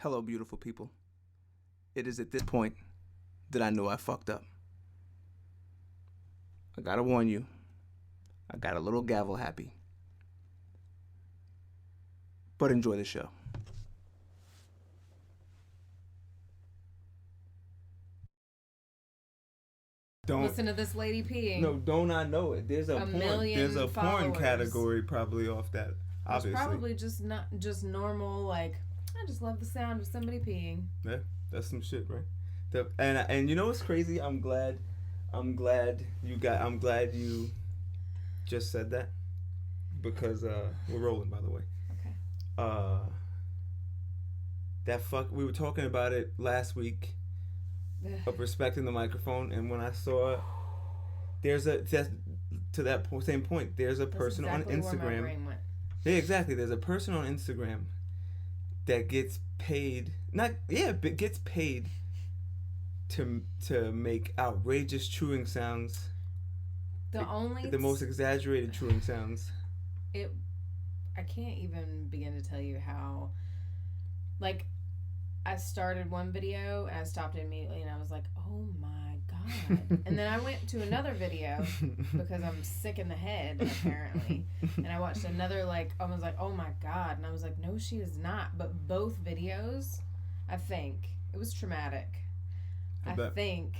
Hello, beautiful people. It is at this point that I know I fucked up. I gotta warn you, I got a little gavel happy. But enjoy the show. Don't listen to this lady peeing. No, don't I know it? There's a porn followers. Category probably off that. Obviously, it's probably just normal. Like, I just love the sound of somebody peeing. Yeah, that's some shit, right? And you know what's crazy? I'm glad you just said that, because we're rolling, by the way. Okay. We were talking about it last week of respecting the microphone, and when I saw same point, there's a person exactly on Instagram. Where my brain went. Yeah, exactly. There's a person on Instagram that gets paid to make outrageous chewing sounds. The most exaggerated chewing sounds. I can't even begin to tell you how. Like, I started one video and I stopped it immediately and I was like, oh my god. And then I went to another video because I'm sick in the head, apparently. And I watched another, I was like, oh my god. And I was like, no, she is not. But both videos, I think, it was traumatic. I think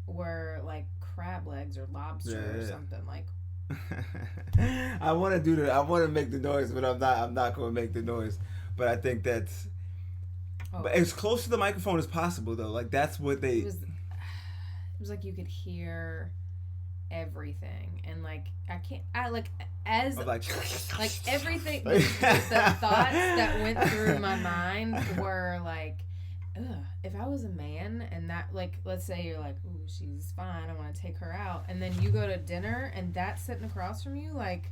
were like crab legs or lobster or something. Like, I want to make the noise, but I'm not going to make the noise. But I think that's but as close to the microphone as possible, though. Like, that's what they... It was like you could hear everything. And, everything... the thoughts that went through my mind were, like, ugh, if I was a man and that, like, let's say you're like, ooh, she's fine, I want to take her out. And then you go to dinner and that's sitting across from you, like,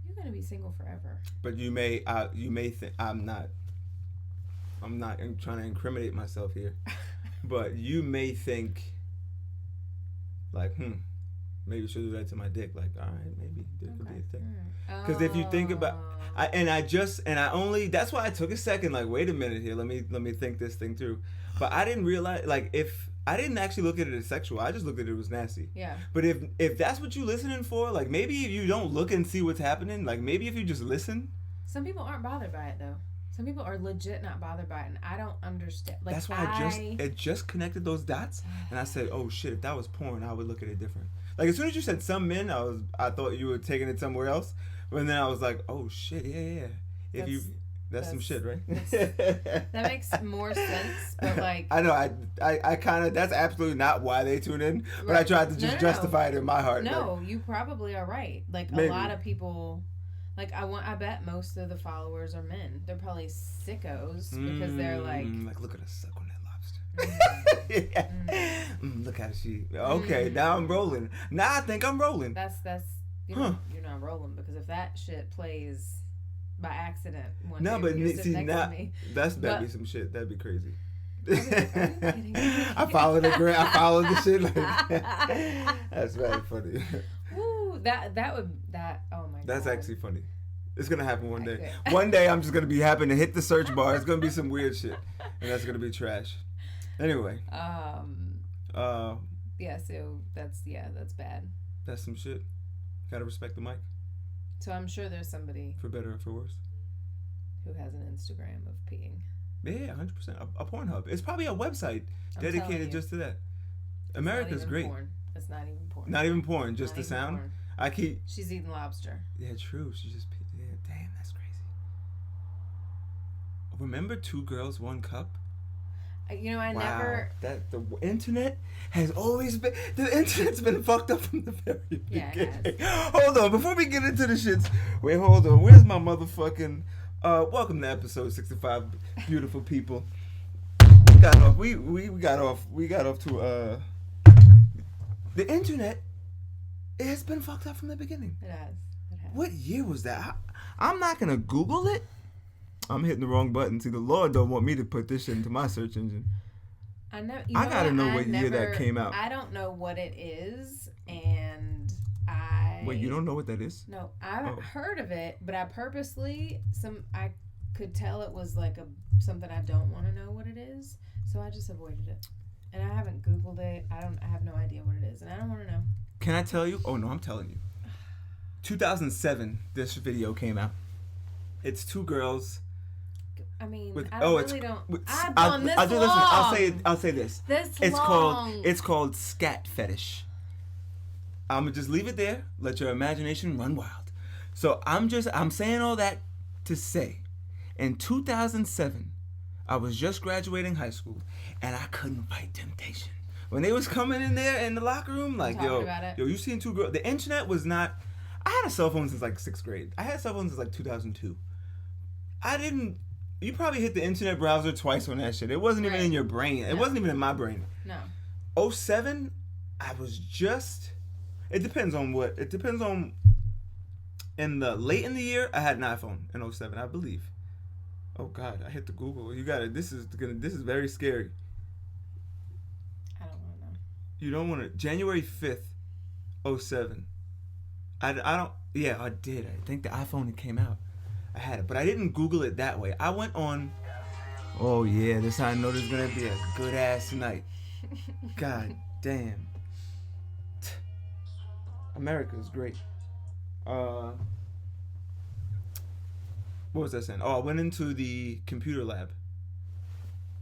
you're going to be single forever. But you may think... I'm not trying to incriminate myself here, but you may think, like, maybe she'll do that to my dick. Like, all right, maybe there could be a thing. Because if you think about, that's why I took a second. Like, wait a minute here, let me think this thing through. But I didn't realize, like, if I didn't actually look at it as sexual, I just looked at it as nasty. Yeah. But if that's what you're listening for, like, maybe if you don't look and see what's happening, like, maybe if you just listen. Some people aren't bothered by it though. Some people are legit not bothered by it, and I don't understand. Like, that's why it just connected those dots, and I said, "Oh shit! If that was porn, I would look at it different." Like, as soon as you said some men, I thought you were taking it somewhere else, but then I was like, "Oh shit! Yeah." That's some shit, right? That makes more sense, but like I know I kind of that's absolutely not why they tune in, but I tried to just justify it in my heart. No, like, you probably are right. Like, maybe. A lot of people. Like, I bet most of the followers are men. They're probably sickos because they're like... look at us suck on that lobster. Look how she... Okay, now I'm rolling. Now I think I'm rolling. That's you're not rolling, because if that shit plays by accident one day, you're sitting next to me. That'd be some shit. That'd be crazy. I followed the shit. Like, that's very funny. Ooh, oh my god. That's actually funny. It's gonna happen one day. One day I'm just gonna be happy to hit the search bar. It's gonna be some weird shit, and that's gonna be trash. Anyway. Yeah. So that's bad. That's some shit. Gotta respect the mic. So I'm sure there's somebody, for better or for worse, who has an Instagram of peeing. Yeah, 100%. A Pornhub. It's probably a website dedicated just to that. America's great. Porn. It's not even porn. Not even porn. Just the sound. Porn. She's eating lobster. Yeah, true. She just. Yeah, damn, that's crazy. Remember 2 Girls, 1 Cup? Never. The internet has always been. The internet's been fucked up from the very beginning. It has. Hold on, before we get into the shits. Wait, hold on. Where's my motherfucking? Welcome to episode 65, beautiful people. We got off to the internet. It has been fucked up from the beginning. It has. What year was that? I'm not gonna Google it. I'm hitting the wrong button. See, the Lord don't want me to put this shit into my search engine. I know. I gotta know what year that came out. I don't know what it is, and Wait, you don't know what that is? No, I've heard of it, but I could tell it was like something I don't want to know what it is, so I just avoided it. And I haven't Googled it. I have no idea what it is, and I don't want to know. Can I tell you? Oh no, I'm telling you. 2007, this video came out. It's two girls. I mean, with, I oh, really don't. I've I'll, done this I'll do, long. listen, I'll say this. It's long. It's called scat fetish. I'm gonna just leave it there. Let your imagination run wild. So I'm saying all that to say, in 2007, I was just graduating high school, and I couldn't fight temptation. When they was coming in there in the locker room, like, yo, you seen two girls? The internet was not. I had a cell phone since like 6th grade. I had cell phones since like 2002. You probably hit the internet browser twice on that shit. It wasn't even in your brain. It wasn't even in my brain. No. 07, I was just. It depends on what. It depends on. Late in the year, I had an iPhone in 07, I believe. Oh God, I hit the Google. You got it. This is very scary. I don't want to know. You don't want to. January 5th, 07. I don't. Yeah, I did. I think the iPhone came out. I had it, but I didn't Google it that way. I went on. Oh yeah, this how I know there's gonna be a good ass night. God damn. America's great. What was I saying? Oh, I went into the computer lab.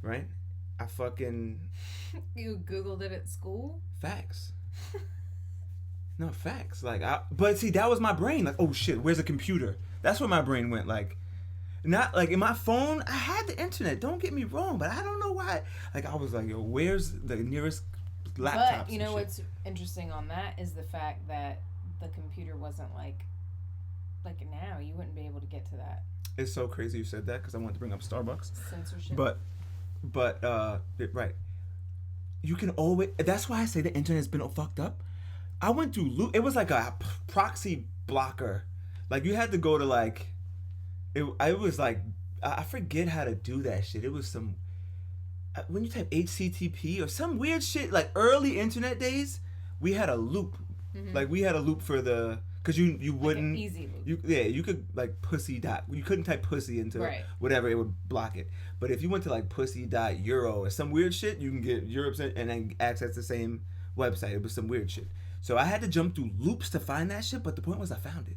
Right? I fucking. You Googled it at school? Facts. No, facts. But see, that was my brain. Like, oh shit, where's a computer? That's where my brain went. Like, not like in my phone. I had the internet. Don't get me wrong, but I don't know why. Like, I was like, yo, where's the nearest laptop? But you know what's interesting on that is the fact that the computer wasn't like now. You wouldn't be able to get to that. It's so crazy you said that because I wanted to bring up Starbucks. Censorship. But right. You can always. That's why I say the internet's been fucked up. I went through it was like a proxy blocker. Like you had to go to like it was like I forget how to do that shit. It was some when you type HTTP or some weird shit like early internet days, we had a loop. Mm-hmm. Like we had a loop for the cuz you wouldn't like an easy loop. You could like pussy. You couldn't type pussy into whatever, it would block it. But if you went to like pussy.euro or some weird shit, you can get Europe's and then access the same website. It was some weird shit. So I had to jump through loops to find that shit, but the point was I found it.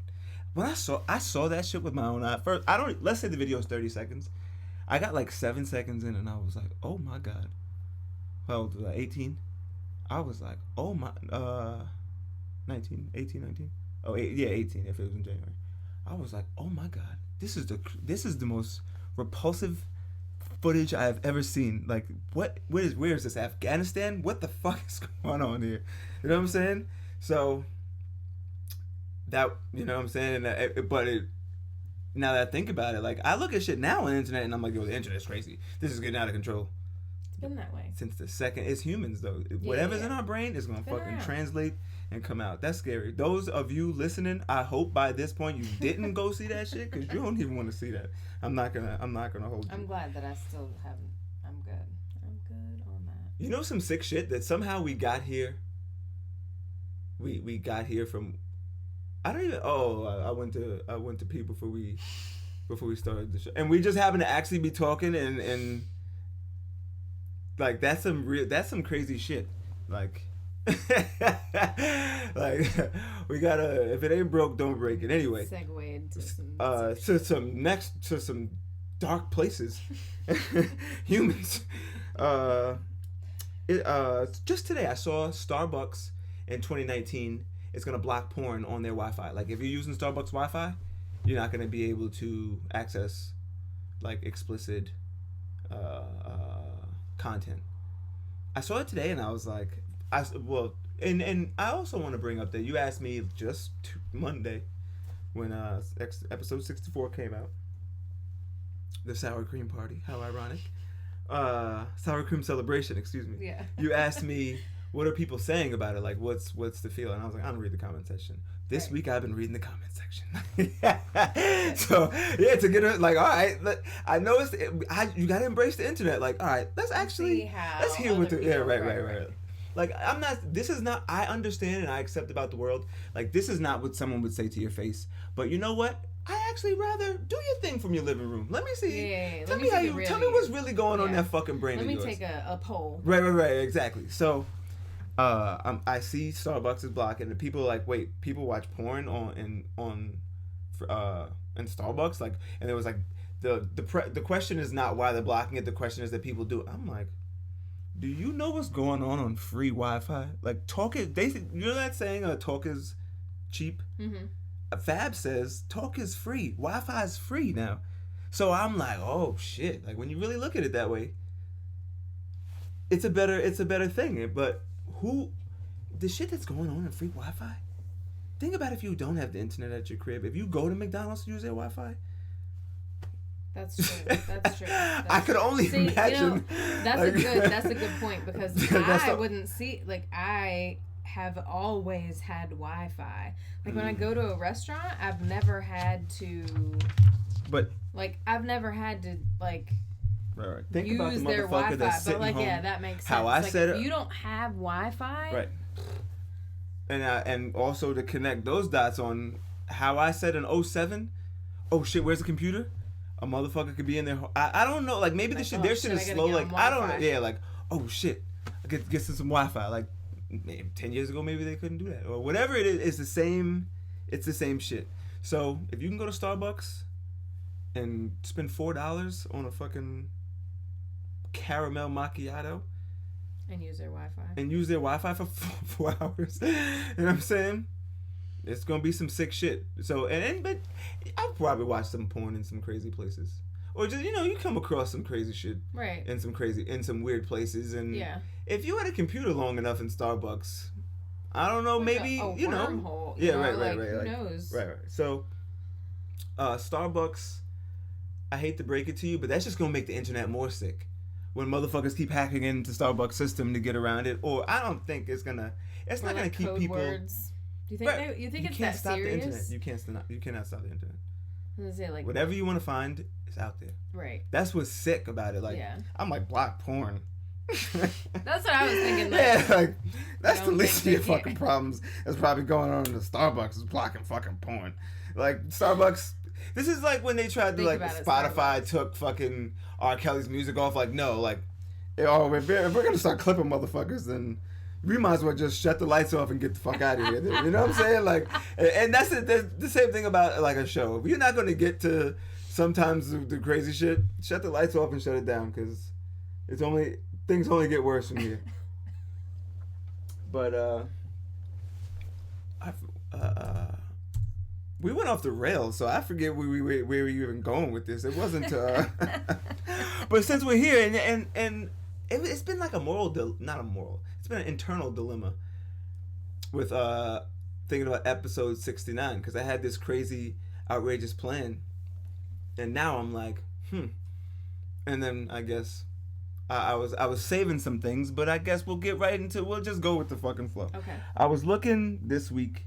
When I saw that shit with my own eye. First, let's say the video is 30 seconds. I got like 7 seconds in and I was like, oh my God. How old was I? 18? I was like, oh my, 19. Oh, 18 if it was in January. I was like, oh my God. This is the most repulsive footage I have ever seen. Like, where is this, Afghanistan? What the fuck is going on here? You know what I'm saying? So that, you know what I'm saying? Now that I think about it, like I look at shit now on the internet and I'm like, yo, the internet's crazy. This is getting out of control. It's been that way since the second. It's humans though. Whatever's in our brain is gonna fucking translate and come out. That's scary. Those of you listening, I hope by this point you didn't go see that shit because you don't even want to see that. I'm not gonna hold you. I'm glad that I still haven't. I'm good on that. You know some sick shit that somehow we got here. We got here from. I don't even. Oh, I went to Pete before we started the show, and we just happened to actually be talking and like that's some crazy shit. Like, like we gotta. If it ain't broke, don't break it. Anyway. Segued to some dark places. Humans. Just today I saw Starbucks in 2019. It's going to block porn on their Wi-Fi. Like, if you're using Starbucks Wi-Fi, you're not going to be able to access, like, explicit content. I saw it today, and I was like, and I also want to bring up that you asked me just Monday when episode 64 came out. The sour cream party. How ironic. Sour cream celebration, excuse me. Yeah. You asked me, what are people saying about it? Like, what's the feel? And I was like, I don't read the comment section. This week I've been reading the comment section. So yeah, to get it, like, all right, I know you gotta embrace the internet. Like, all right, let's hear what right. Like, this is not, I understand and I accept about the world. Like, this is not what someone would say to your face. But you know what? I actually rather do your thing from your living room. Let me see. Yeah. Tell me what's really going on in that fucking brain of yours. Let me take a poll. Right, exactly. So, I see Starbucks is blocking, and people are like, wait, people watch porn in Starbucks, like, and it was like the question is not why they're blocking it. The question is that people do. I'm like, do you know what's going on free Wi-Fi? Like, talk is you know that saying, talk is cheap. Mm-hmm. Fab says talk is free. Wi-Fi is free now. So I'm like, oh shit. Like, when you really look at it that way, it's a better thing. But the shit that's going on in free Wi-Fi? Think about if you don't have the internet at your crib. If you go to McDonald's to use their Wi-Fi. That's true. I could only imagine. That's a good point, because I wouldn't see, like, I have always had Wi-Fi. Like, when I go to a restaurant, I've never had to. But. Like, I've never had to, like. Right. Think use about the their motherfucker Wi-Fi, that's sitting but like, home. yeah, that makes sense. How I like, said if it. you don't have Wi-Fi. Right. And also to connect those dots on how I said in 07, oh shit, where's the computer? A motherfucker could be in there. I don't know. Like, maybe their shit is slow. Like, I don't know. Yeah, like, oh shit, I get some Wi-Fi. Like, 10 years ago, maybe they couldn't do that, or whatever it is. It's the same. It's the same shit. So if you can go to Starbucks and spend $4 on a fucking caramel macchiato and use their Wi-Fi for 4 hours, you know what I'm saying? It's gonna be some sick shit. So but I'll probably watch some porn in some crazy places, or just, you know, you come across some crazy shit, right? In some weird places, and if you had a computer long enough in Starbucks, I don't know, like maybe you know, wormhole, right. Who knows? Right. So, Starbucks, I hate to break it to you, but that's just gonna make the internet more sick when motherfuckers keep hacking into Starbucks system to get around it. Or I don't think it's not gonna keep people. Words. Do you think you think it's that serious? The internet. You cannot stop the internet. I was gonna say, like, whatever you want to find is out there. Right. That's what's sick about it. Like, I'm like, block porn. That's what I was thinking. Like, yeah, like, that's the least of your fucking problems that's probably going on in the Starbucks is blocking fucking porn. Like, Starbucks. This is like when they tried to, like, Spotify took fucking R. Kelly's music off. Like, no, like, if we're gonna start clipping motherfuckers, then we might as well just shut the lights off and get the fuck out of here. You know what I'm saying? Like, and that's the same thing about, like, a show. If you're not gonna get to sometimes the crazy shit, shut the lights off and shut it down, because things only get worse from here. But we went off the rails, so I forget where we were even going with this. It wasn't. But since we're here, and it's been like not a moral. It's been an internal dilemma with thinking about episode 69, because I had this crazy, outrageous plan, and now I'm like, and then I guess I was saving some things, but I guess we'll just go with the fucking flow. Okay. I was looking this week.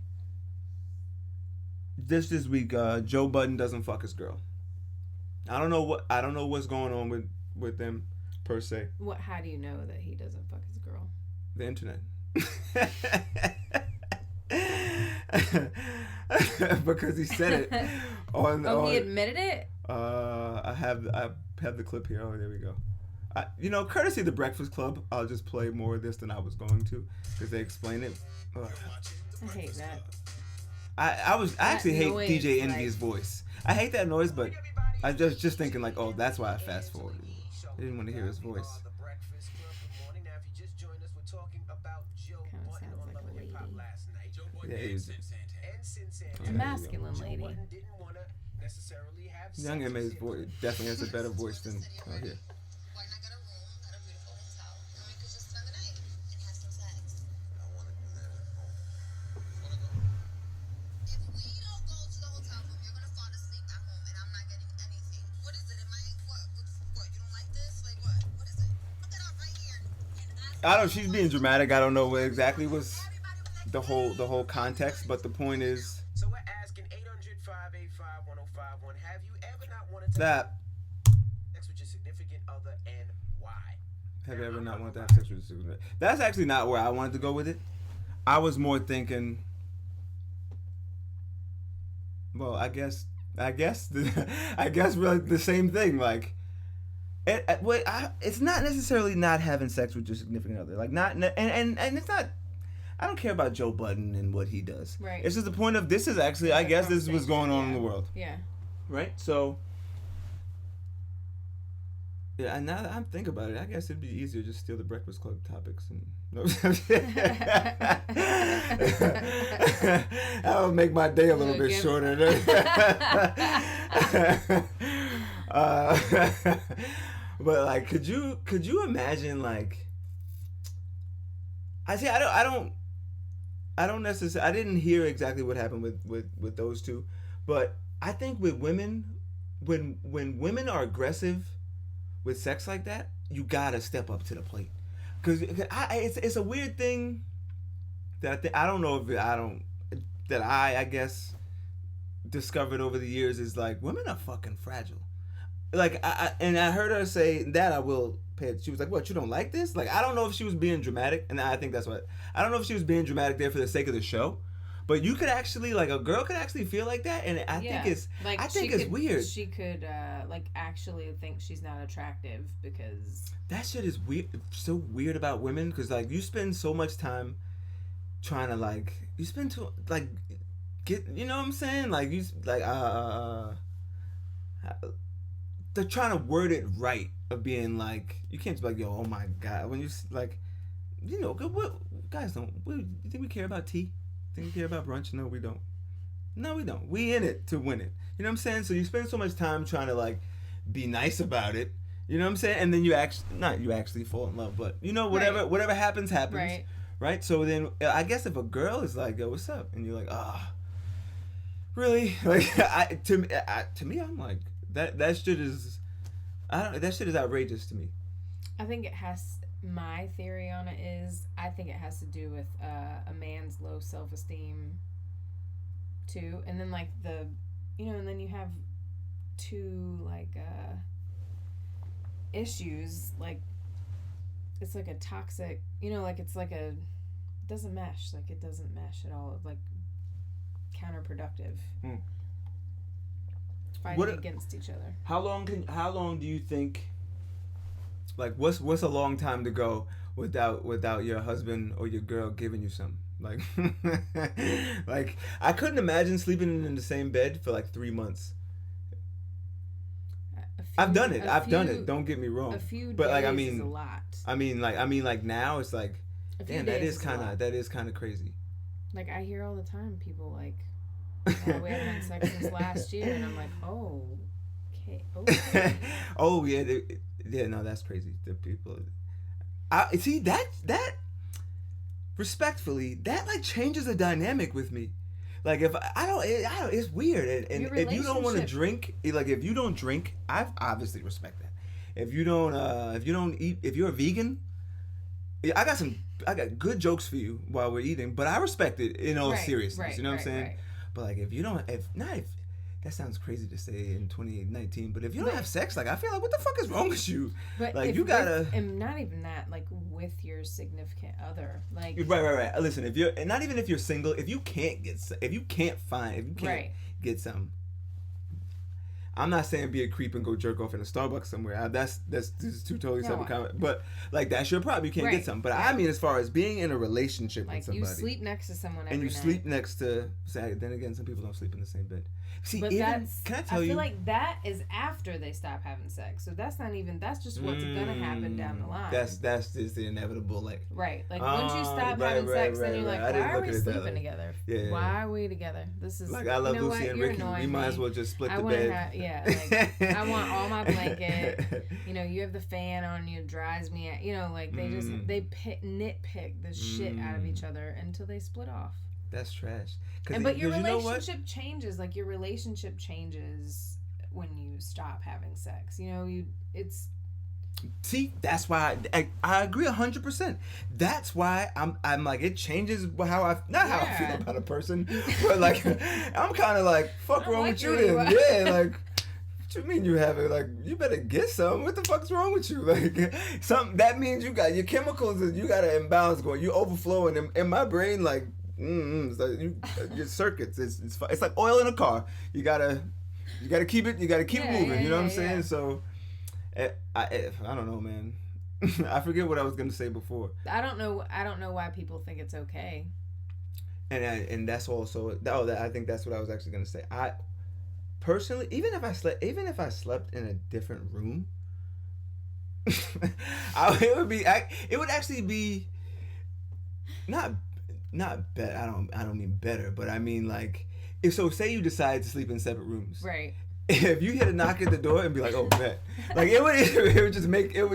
This week, Joe Budden doesn't fuck his girl. I don't know what's going on with them per se. How do you know that he doesn't fuck his girl? The internet. Because he said it on. He admitted it. I have the clip here. Oh, there we go. Courtesy of the Breakfast Club, I'll just play more of this than I was going to, because they explain it. I hate that. I actually hate DJ Envy's voice. I hate that noise, but I just thinking, like, oh, that's why I fast forwarded. I didn't want to hear his voice. Kind of sounds like a lady. Yeah, he's a masculine lady. Young M.A.'s voice definitely has a better voice than here. I don't. She's being dramatic. I don't know what exactly was the whole context, but the point is. So we're asking 800-585-1051. Have you ever not wanted to have sex with your significant other, and why? Have you ever not wanted to have sex with your significant other? That's actually not where I wanted to go with it. I was more thinking. Well, I guess I guess really the same thing. Like, it's not necessarily not having sex with your significant other. Like, not and it's not. I don't care about Joe Budden and what he does. Right. It's just the point of this is actually. I guess this is what's going on in the world. Yeah. Right. So. Yeah, and now that I'm thinking about it, I guess it'd be easier to just steal the Breakfast Club topics and. That would make my day a little bit shorter. But like, could you imagine like? I don't necessarily. I didn't hear exactly what happened with those two, but I think with women, when women are aggressive with sex like that, you gotta step up to the plate, because it's a weird thing that I don't know if I guess discovered over the years is like women are fucking fragile. Like I heard her say that I will pay it. She was like, "What, you don't like this?" Like, I don't know if she was being dramatic, and I think that's what I don't know if she was being dramatic there for the sake of the show. But you could actually, like, a girl could actually feel like that, and I think it's like, it's weird. She could like actually think she's not attractive because that shit is weird. So weird about women, because like you spend so much time trying to like get, you know what I'm saying? Like you like they're trying to word it right of being like, you can't just be like, yo, oh my god, when you like, you know, what guys don't. You think we care about tea? Think we care about brunch? No, we don't. No, we don't. We in it to win it. You know what I'm saying? So you spend so much time trying to like be nice about it. You know what I'm saying? And then you actually fall in love, but you know, whatever happens. Right? So then I guess if a girl is like, yo, what's up? And you're like, really? Like to me, I'm like, that shit is outrageous to me. I think it has. My theory on it is, I think it has to do with a man's low self-esteem too, and then like and then you have two like issues, like it's like a toxic, like it's like it doesn't mesh at all, like counterproductive. Fighting against each other. How long do you think? Like, what's a long time to go without your husband or your girl giving you some? Like, like I couldn't imagine sleeping in the same bed for like 3 months. I've done it. Don't get me wrong. A few but days like, is a lot. I mean, like now it's like, damn, that is kind of crazy. Like, I hear all the time people like, oh, we haven't had sex since last year, and I'm like, oh, okay. Oh yeah. Yeah, no, that's crazy. The people, I see that respectfully, that like changes the dynamic with me. Like if I don't, it's weird. And if you don't want to drink, like if you don't drink, I obviously respect that. If you don't eat, if you're a vegan, I got good jokes for you while we're eating, but I respect it in all seriousness. You know what I'm saying? Right. But like if that sounds crazy to say in 2019, but if you don't have sex, like I feel like, what the fuck is wrong with you? But like you gotta, and not even that, like with your significant other, like right. Listen, if you're not even if you're single, if you can't get some. I'm not saying be a creep and go jerk off in a Starbucks somewhere. This is two totally separate comments. But like that's your problem. You can't get some. But I mean, as far as being in a relationship with somebody, you sleep next to someone every and you night. Sleep next to. Then again, some people don't sleep in the same bed. See, but I feel like that is after they stop having sex. So that's not even. That's just what's gonna happen down the line. That's just the inevitable, like. Right. Like once you stop having sex, then you're like, why are we sleeping together? Yeah. Why are we together? This is like I love Lucy and Ricky. We might as well just split the bed. Like I want all my blanket. You have the fan on you. It dries me out. Like they just nitpick the shit out of each other until they split off. That's trash. But your relationship changes. Like your relationship changes when you stop having sex. It's. See, that's why I agree 100%. That's why I'm like, it changes how I feel about a person, but like I'm kind of like, fuck wrong with you then? Yeah, like. What you mean you have it? Like, you better get some. What the fuck's wrong with you? Like, that means you got your chemicals. You got an imbalance going. You overflowing in my brain. Like, it's like your circuits. It's like oil in a car. You gotta You gotta keep it moving. You know what I'm saying? Yeah. So, I don't know, man. I forget what I was gonna say before. I don't know why people think it's okay. And that's also I think that's what I was actually gonna say. I personally, even if I slept in a different room, it would actually be not better. I don't mean better, but I mean like if so. Say you decide to sleep in separate rooms, right? If you hit a knock at the door and be like, oh, bet. Like, it would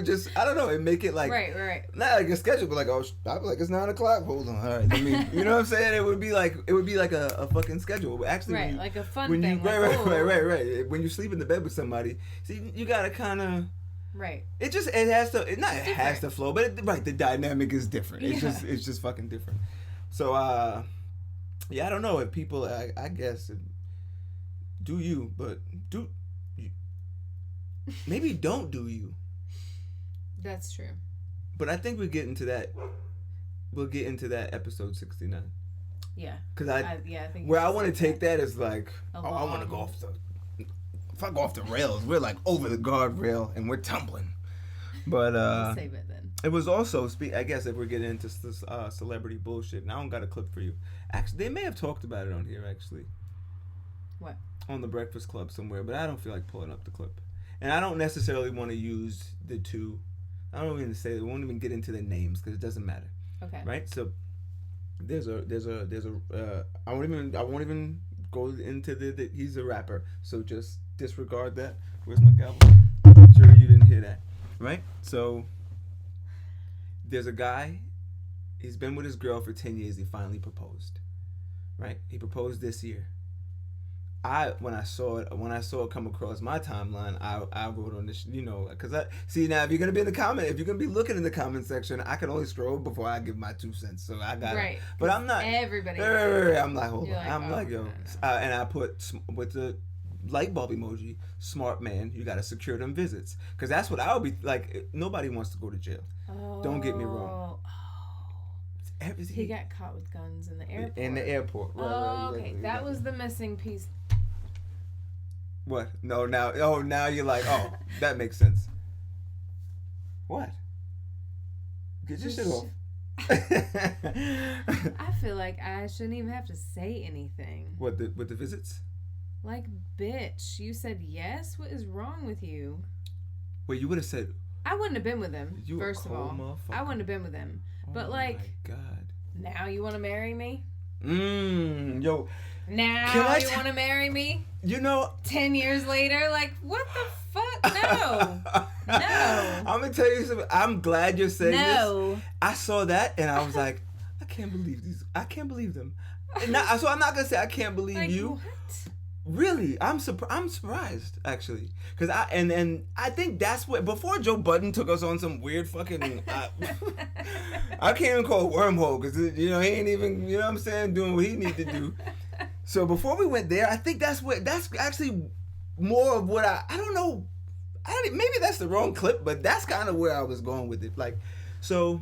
just, I don't know, it'd make it like, right. Not like a schedule, but like, oh, I'd be like, it's 9 o'clock, hold on, all right, let me, you know what I'm saying? It would be like a fucking schedule. But actually, right, like a fun thing. Right. When you sleep in the bed with somebody, see, you gotta kind of, right. It has to flow, but the dynamic is different. It's just fucking different. So, yeah, I don't know if people, I guess, do you, but maybe don't do you. That's true. But I think we'll get into that episode 69. Yeah. Because I think where I want to take that is like, I want to go off the rails. We're like over the guardrail and we're tumbling. But we'll save it then. It was also I guess if we're getting into celebrity bullshit, and I don't got a clip for you. Actually, they may have talked about it on here actually. What? On the Breakfast Club somewhere, but I don't feel like pulling up the clip. And I don't necessarily want to use the two. I don't even say. I won't even get into the names because it doesn't matter. Okay. Right. So there's a. I won't even go into the. He's a rapper. So just disregard that. Where's my gavel? Sure, you didn't hear that. Right. So there's a guy. He's been with his girl for 10 years. He finally proposed. Right. He proposed this year. When I saw it come across my timeline, I wrote on this, because I see now if you're gonna be looking in the comment section, I can only scroll before I give my 2 cents. So I got right. it, but I'm not everybody. I'm like, hold on, I'm like, yo, no. And I put with the light bulb emoji, smart man, you gotta secure them visits, because that's what I would be like. Nobody wants to go to jail. Oh. Don't get me wrong. He got caught with guns in the airport. Right, okay, that was the missing piece. What? No, now you're like, oh, that makes sense. What? Get your shit off. I feel like I shouldn't even have to say anything. What, with the visits? Like, bitch, you said yes? What is wrong with you? Wait, you would have said... I wouldn't have been with him, first of all. I wouldn't have been with him. But, like... Oh, my God. Now you want to marry me? Yo... Now you want to marry me? 10 years later? Like, what the fuck? No. No. I'm going to tell you something. I'm glad you're saying this. I saw that and I was like, I can't believe them. So I'm not going to say I can't believe like, you. What? Really? I'm surprised, actually. Because I think that's what... Before Joe Budden took us on some weird fucking... I can't even call it wormhole because, he ain't even, you know what I'm saying, doing what he needs to do. So before we went there, I think that's actually more of what I don't know. Maybe that's the wrong clip, but that's kind of where I was going with it. Like, so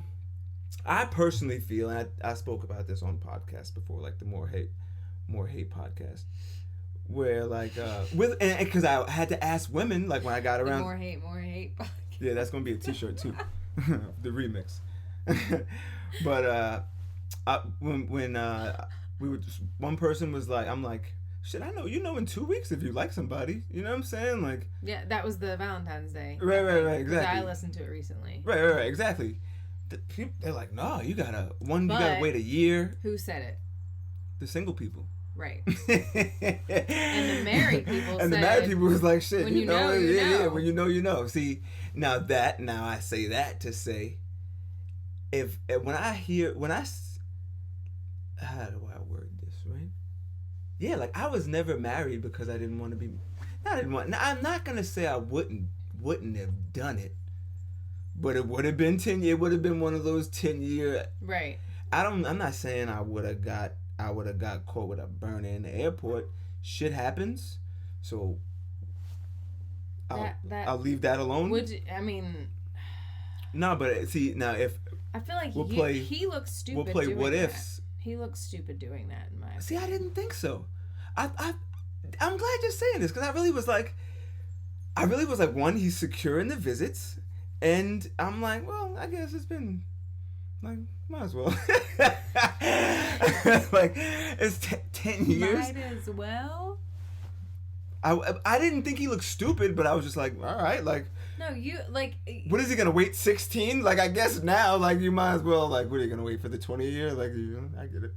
I personally feel, and I spoke about this on podcasts before, like the More Hate podcast, where like because I had to ask women, like when I got around. More hate podcast. Yeah, that's gonna be a T-shirt too, the remix. But when we were just, one person was like, I'm like, shit, I know, in 2 weeks if you like somebody, you know what I'm saying? Like, yeah, that was the Valentine's Day. Right, exactly. I listened to it recently. Right, exactly. They're like, no, you gotta wait a year. Who said it? The single people. Right. And the married people and the married people was like, shit, when you know. Yeah, when you know. See, now I say that to say, how do I word this, right? Yeah, like I was never married because I didn't want to be. I'm not gonna say I wouldn't have done it, but it would have been 10 years. It would have been one of those 10-year. Right. I'm not saying I would have got caught with a burner in the airport. Shit happens, so I'll leave that alone. No, but see now if I feel like he looks stupid. We'll play doing what that. ifs. He looks stupid doing that in my opinion. See, I didn't think so. I'm glad you're saying this because I really was like, one, he's secure in the visits, and I'm like, well, I guess it's been like, might as well. Like, it's 10 years. Might as well. I didn't think he looked stupid, but I was just like, all right, like. No, you like. What is he gonna wait 16? Like, I guess now, like, you might as well, like, what are you gonna wait for the 20 year? Like, I get it.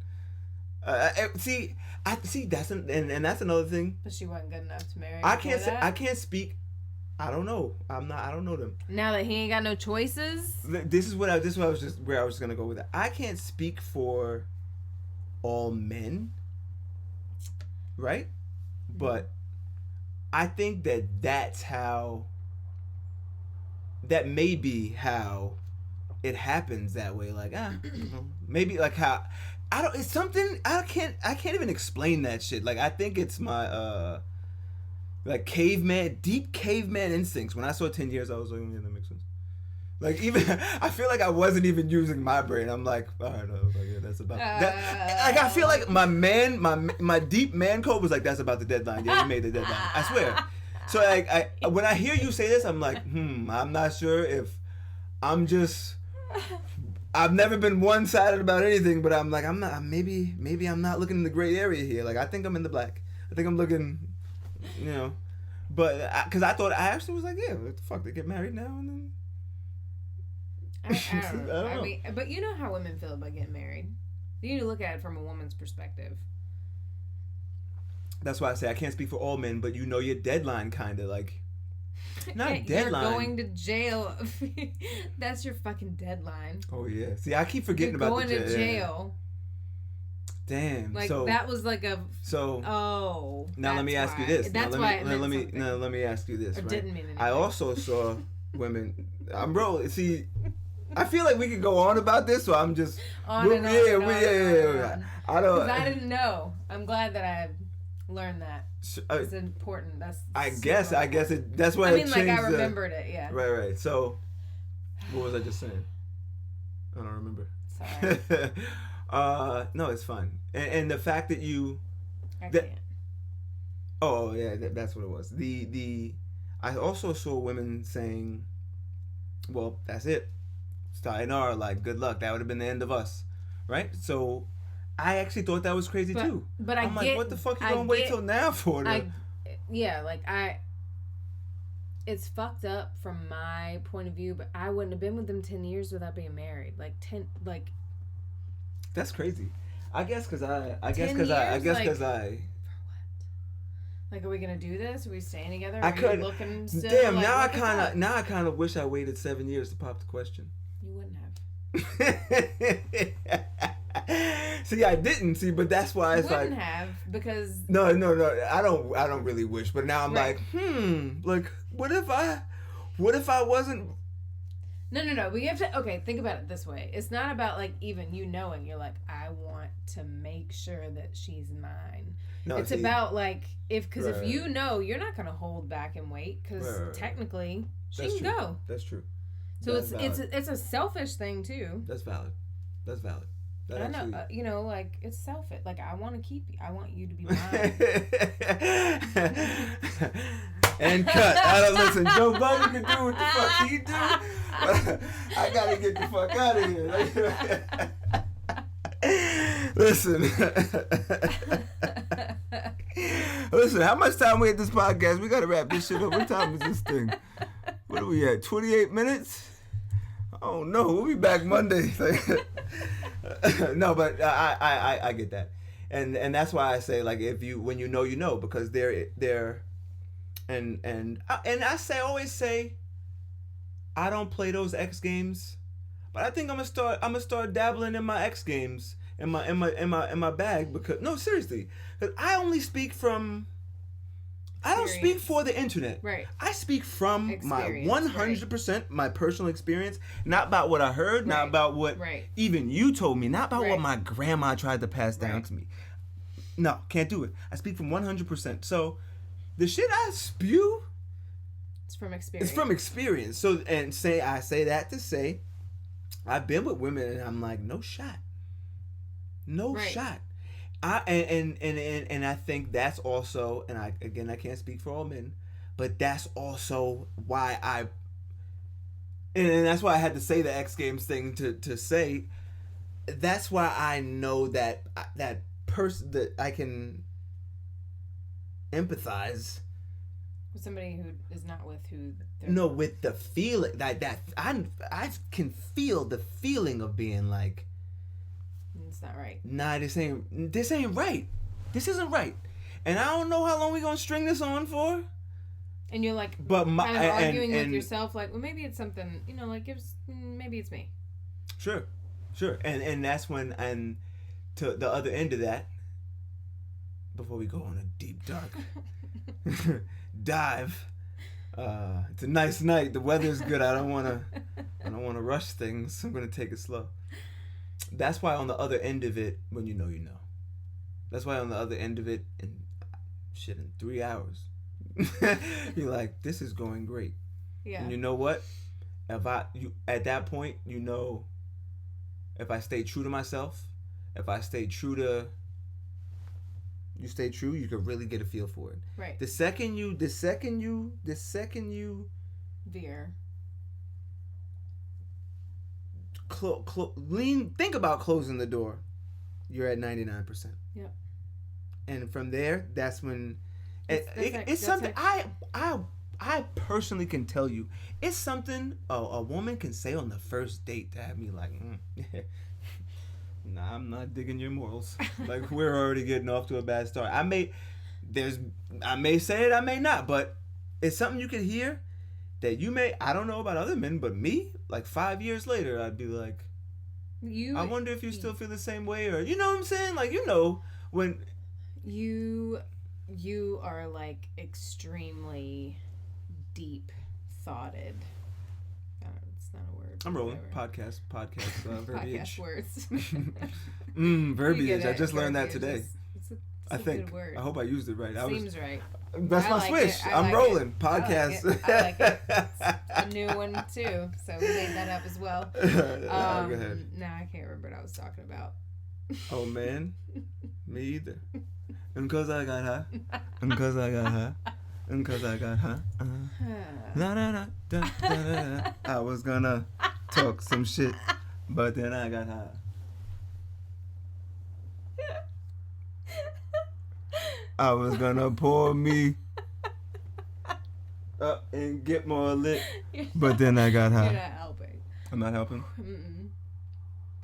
See, that's that's another thing. But she wasn't good enough to marry. I can't speak. I don't know. I don't know them. Now that he ain't got no choices. This is where I was gonna go with it. I can't speak for all men, right? But I think that's how. That may be how it happens that way. Like, maybe like how it's something I can't even explain that shit. Like, I think it's my like deep caveman instincts. When I saw 10 years, I was like, yeah, that makes sense. Like, even I feel like I wasn't even using my brain. I'm like, all right, yeah, that's about that. Like, I feel like my deep man code was like, that's about the deadline. Yeah, you made the deadline. I swear. So like, when I hear you say this, I'm like, I'm not sure if I've never been one-sided about anything, but I'm like, maybe I'm not looking in the gray area here. Like, I think I'm in the black. I think I'm looking, but because I actually was like, yeah, what the fuck, they get married now and then. I don't know. I mean, but you know how women feel about getting married. You need to look at it from a woman's perspective. That's why I say I can't speak for all men, but your deadline, kind of like, not deadline. You're going to jail. That's your fucking deadline. Oh yeah. See, I keep forgetting about going to jail. Damn. Like, so that was like a. So. Oh. Now let me ask you this. That's why. Let me ask you this. I right? didn't mean anything. I also saw women. Bro, see, I feel like we could go on about this, so I'm just. On and on. I don't. Because I didn't know. I'm glad that I learn that. It's important. That's. I guess that's why. I remembered it. Yeah. Right. So, what was I just saying? I don't remember. Sorry. No, it's fine. And the fact that you. Can't. Oh yeah, that's what it was. I also saw women saying, "Well, that's it. Sayonara. Like, good luck. That would have been the end of us." Right. So. I actually thought that was crazy too. But I'm like, what the fuck you gonna wait till now for? It's fucked up from my point of view, but I wouldn't have been with them 10 years without being married. That's crazy. I guess because I. Like, are we gonna do this? Are we staying together? I could. Looking still? Damn. Like, now I kind of wish I waited 7 years to pop the question. You wouldn't have. See, I didn't see, but that's why it's like. Wouldn't have, because. No. I don't really wish, but now I'm like, like, what if I wasn't. No. We have to. Okay, think about it this way. It's not about like even knowing. You're like, I want to make sure that she's mine. No, it's about like if you know, you're not gonna hold back and wait because technically she can go. That's true. So it's a selfish thing too. That's valid. I know, like, it's selfish. Like, I want to keep you. I want you to be mine. And cut. I don't listen. Joe Budden can do what the fuck he do. I gotta get the fuck out of here. Listen. How much time we at this podcast? We gotta wrap this shit up. What time is this thing? What are we at? 28 minutes? Oh no, we'll be back Monday. No, but I get that, and that's why I say, like, when you know, because they're and I always say I don't play those X games, but I think I'm gonna start dabbling in my X games in my bag because no, seriously, because I only speak from. I don't speak for the internet. Right. I speak from my 100% my personal experience, not about what I heard, not about what even you told me, not about what my grandma tried to pass down to me. No, can't do it. I speak from 100%. So the shit I spew, it's from experience. It's from experience. So I say that to say I've been with women and I'm like, no shot. And I think that's also, and I can't speak for all men, but that's also why and that's why I had to say the X Games thing to say that's why I know that person that I can empathize with somebody who is not with who. No, with the feeling that I can feel the feeling of being like, it's not right. Nah, this ain't right. This isn't right, and I don't know how long we gonna string this on for. And you're like, but kind of arguing with yourself, like, well, maybe it's something, like, maybe it's me. Sure, and that's when, and to the other end of that, before we go on a deep dark dive, it's a nice night. The weather's good. I don't wanna rush things. I'm gonna take it slow. That's why on the other end of it, when you know. That's why on the other end of it, in 3 hours. You're like, this is going great. Yeah. And you know what? At that point, if I stay true to myself, if I stay true to you, you can really get a feel for it. Right. The second you veer. Think about closing the door. You're at 99%. Yep. And from there, that's when. It's something I personally can tell you. It's something a woman can say on the first date to have me like, nah, I'm not digging your morals. Like, we're already getting off to a bad start. I may say it, I may not, but it's something you can hear that you may. I don't know about other men, but me, like 5 years later, I'd be like, I wonder if you still feel the same way, or you know what I'm saying? Like, when you are like extremely deep thoughted. It's not a word. I'm rolling. Podcast verbiage. Podcast words. Verbiage. I just learned that today. It's I think. Good word. I hope I used it right. Seems right. That's my switch. I'm rolling. Podcast. I like it. It's a new one too. So we made that up as well. Go ahead. No, I can't remember what I was talking about. Oh man, me either. And cause I got high. And cause I got high. And cause I got high. Da, da, da, da, da, da. I was gonna talk some shit, but then I got high. I was gonna pour me up and get more lit, but then I got high. You're not helping. I'm not helping? Mm-mm.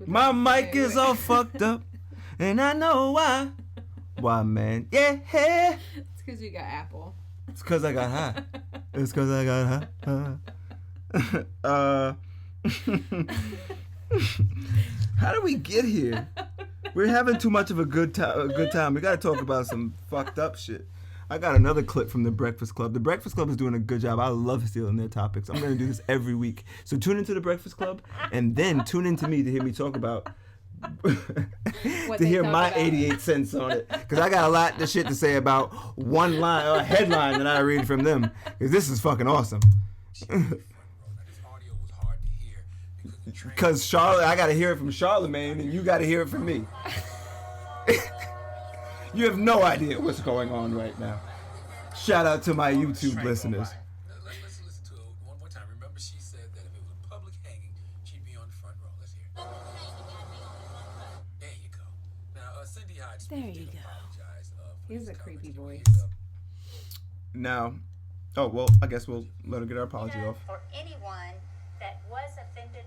My mic is all fucked up, and I know why. Why, man? Yeah. It's because you got Apple. It's because I got high. It's because I got high. How did we get here? We're having too much of a good time. We got to talk about some fucked up shit. I got another clip from The Breakfast Club. The Breakfast Club is doing a good job. I love stealing their topics. I'm going to do this every week. So tune into The Breakfast Club and then tune into me to hear me talk about to hear my 88 cents on it. Because I got a lot of shit to say about one line or a headline that I read from them. Because this is fucking awesome. Because Charlotte, I got to hear it from Charlemagne and you got to hear it from me. You have no idea what's going on right now. Shout out to my YouTube listeners. Let's listen to it one more time. Remember, she said that if it was a public hanging, she'd be on the front row. Let's hear it. There you go. Now, Cindy Highsmith did apologize. He's a creepy voice. Now, I guess we'll let her get our apology off. For anyone that was offended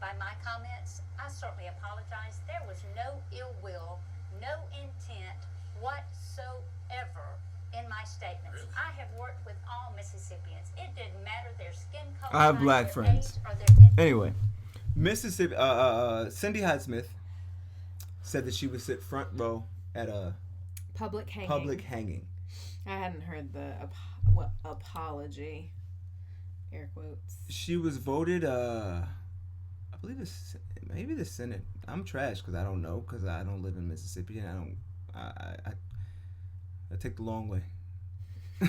by my comments, I certainly apologize. There was no ill will, no intent whatsoever in my statements. Really? I have worked with all Mississippians. It didn't matter their skin color. I have black friends. Anyway, Mississippi. Cindy Highsmith said that she would sit front row at a public hanging. I hadn't heard the apology. Air quotes. She was voted. I believe maybe the Senate. I'm trash because I don't know because I don't live in Mississippi and I take the long way. I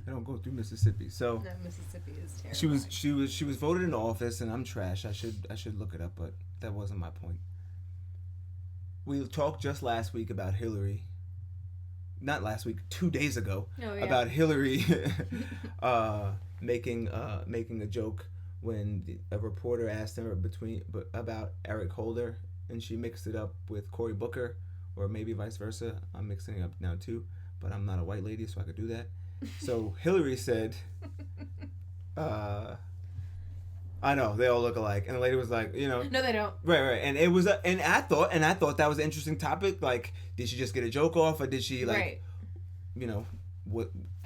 don't go through Mississippi, so. No, Mississippi is terrible. She was voted into office, and I'm trash. I should look it up, but that wasn't my point. we talked just last week about Hillary. Not last week, 2 days ago, about Hillary making a joke when a reporter asked her about Eric Holder, and she mixed it up with Cory Booker, or maybe vice versa. I'm mixing it up now too, but I'm not a white lady, so I could do that. So Hillary said, I know they all look alike, and the lady was like, no, they don't. Right, and it was and I thought that was an interesting topic. Like, did she just get a joke off, or did she what? I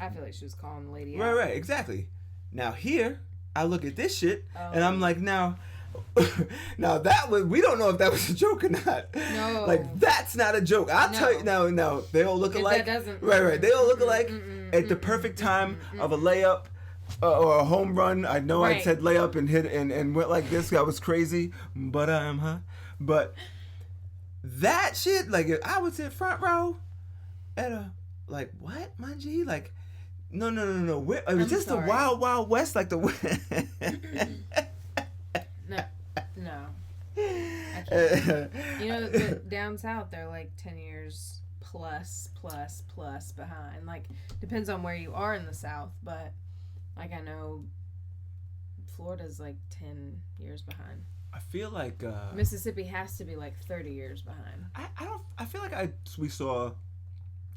feel like she was calling the lady out. Right, exactly. Now here, I look at this shit, and I'm like, now that was, we don't know if that was a joke or not. No, like that's not a joke. I'll tell you now. They all look alike. That doesn't. Right. They all look alike at the perfect time of a layup. Or a home run. I know I said layup and hit and went like this. I was crazy, but that shit, like if I was in front row at a like what, my G, like no. Is this the Wild West, like the No. I can't. Down south they're like 10 years plus behind. Like depends on where you are in the south, but. Like, I know Florida's like 10 years behind. I feel like Mississippi has to be like 30 years behind. I feel like we saw,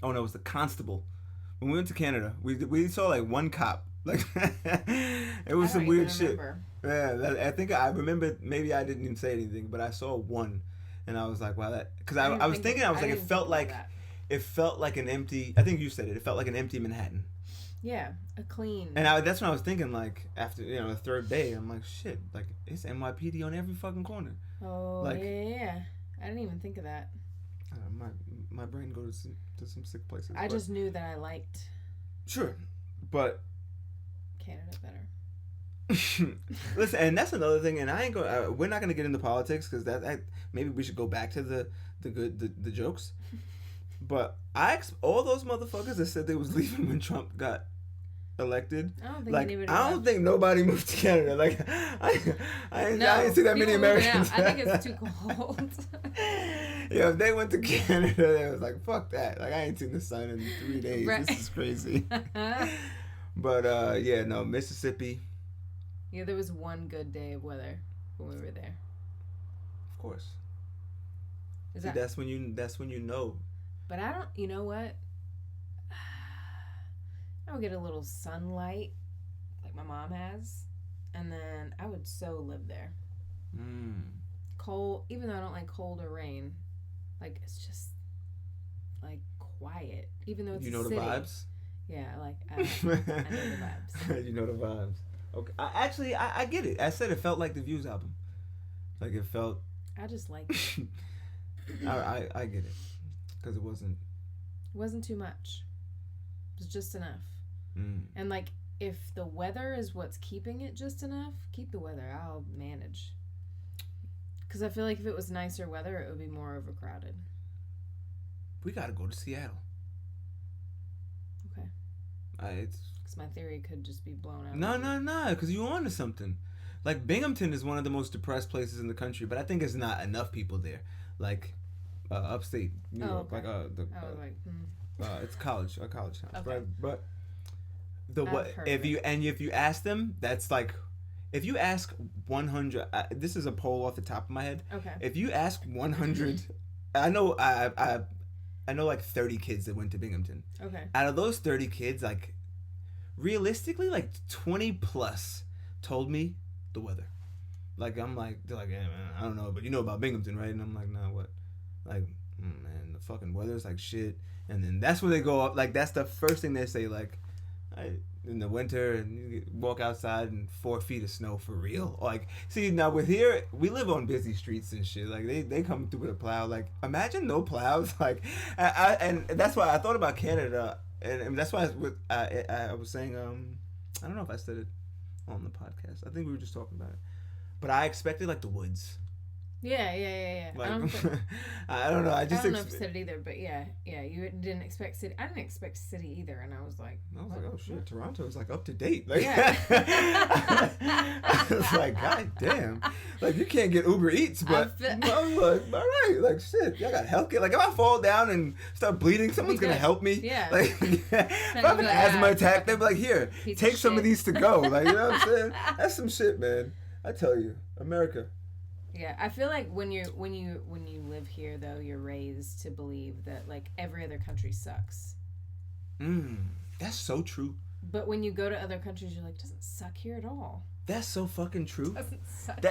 oh no, it was the constable. When we went to Canada, we saw like one cop. Like it was some weird shit. Yeah, I think I remember, maybe I didn't even say anything, but I saw one and I was like, wow, that, because I was thinking, it felt like an empty, I think you said it felt like an empty Manhattan. Yeah, a clean. And that's when I was thinking, like, after, the third day, I'm like, shit, like, it's NYPD on every fucking corner. Oh, like, yeah. I didn't even think of that. My brain goes to some sick places. I just knew that I liked... Sure, but... Canada better. Listen, and that's another thing, and I ain't going... we're not going to get into politics, because maybe we should go back to the jokes. But all those motherfuckers that said they was leaving when Trump got elected. I don't think nobody moved to Canada. Like I didn't see that many Americans. I think it's too cold. Yeah, if they went to Canada, they was like, fuck that. Like I ain't seen the sun in 3 days. Right. This is crazy. But Mississippi. Yeah, there was one good day of weather when we were there. Of course. That's when you know. But I don't, you know what? I would get a little sunlight, like my mom has, and then I would so live there. Cold, even though I don't like cold or rain, like it's just like quiet, even though it's the vibes. Yeah, I know the vibes. You know the vibes. Okay, I get it. I said it felt like the Views album, like it felt. I just like it. I get it. Because it wasn't too much. It was just enough. And like, if the weather is what's keeping it just enough, keep the weather. I'll manage. Because I feel like if it was nicer weather, it would be more overcrowded. We got to go to Seattle. Okay. Because my theory could just be blown out. No. Because you're on to something. Like, Binghamton is one of the most depressed places in the country, but I think there's not enough people there. Like... upstate New York, okay. It's a college town, okay. right? But if you ask them, that's like, if you ask 100, this is a poll off the top of my head. Okay. If you ask 100, I know like 30 kids that went to Binghamton. Okay. Out of those 30 kids, like realistically, like 20 plus told me the weather. Like they're like, yeah, man, I don't know, but you know about Binghamton, right? And I'm like, nah, what? Like, man, the fucking weather's like shit. And then that's when they go up. Like, that's the first thing they say. Like, in the winter, and you walk outside and 4 feet of snow for real. Like, see, now with here, we live on busy streets and shit. Like, they come through with a plow. Like, imagine no plows. Like, and that's why I thought about Canada. And that's why I was saying, I don't know if I said it on the podcast. I think we were just talking about it. But I expected, like, the woods. Yeah. Like, I don't think, I don't know. I don't know if you said it either, but yeah. You didn't expect city. I didn't expect city either, and I was like, oh shit, Toronto is like up to date. Like, yeah. I was like, god damn, like you can't get Uber Eats, but I'm like, all right, like shit, y'all got healthcare. Like if I fall down and start bleeding, someone's gonna help me. Yeah. Like if I have an asthma attack, they'll be like, here, take some of these to go. Like you know what I'm saying? That's some shit, man. I tell you, America. Yeah, I feel like when you live here though, you're raised to believe that like every other country sucks. That's so true. But when you go to other countries, you're like, doesn't suck here at all. That's so fucking true. Doesn't suck.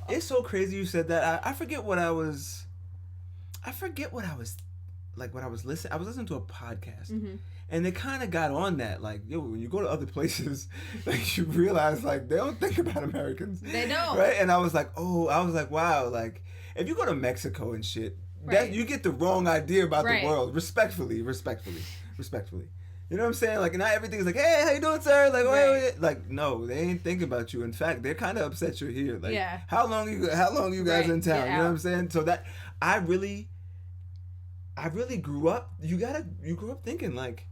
It's so crazy you said that. I forget what I was like when I was listening. I was listening to a podcast, and they kind of got on that. Like, yo, when you go to other places, like you realize like they don't think about Americans. They don't. Right? And I was like, wow. Like, if you go to Mexico and shit, that you get the wrong idea about the world. Respectfully. You know what I'm saying? Like, not everything's like, hey, how you doing, sir? Like, wait. Like, no, they ain't thinking about you. In fact, they're kind of upset you're here. Like, how long you guys in town? You know what I'm saying? So that I really grew up. You grew up thinking like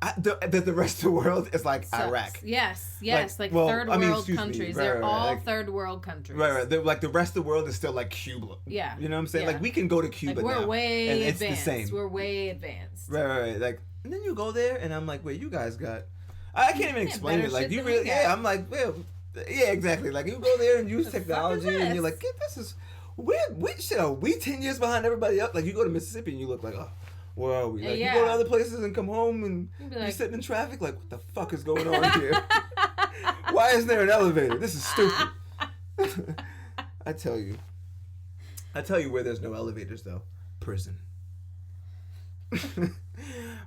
that the rest of the world is like sucks. Iraq. Yes, like third world countries. They're all like, third world countries. Right. They're, like the rest of the world is still like Cuba. Yeah. You know what I'm saying? Like we can go to Cuba like, we're now, way and advanced. It's the same. We're way advanced. Right. Like, and then you go there, and I'm like, wait, you guys got? I can't even explain it. Like you really, I'm like, well, yeah, exactly. Like you go there and use technology, and you're like, this is. We 10 years behind everybody else. Like you go to Mississippi and you look like, oh, where are we? Like you go to other places and come home and you're sitting in traffic. Like what the fuck is going on here? Why isn't there an elevator? This is stupid. I tell you where there's no elevators though. Prison.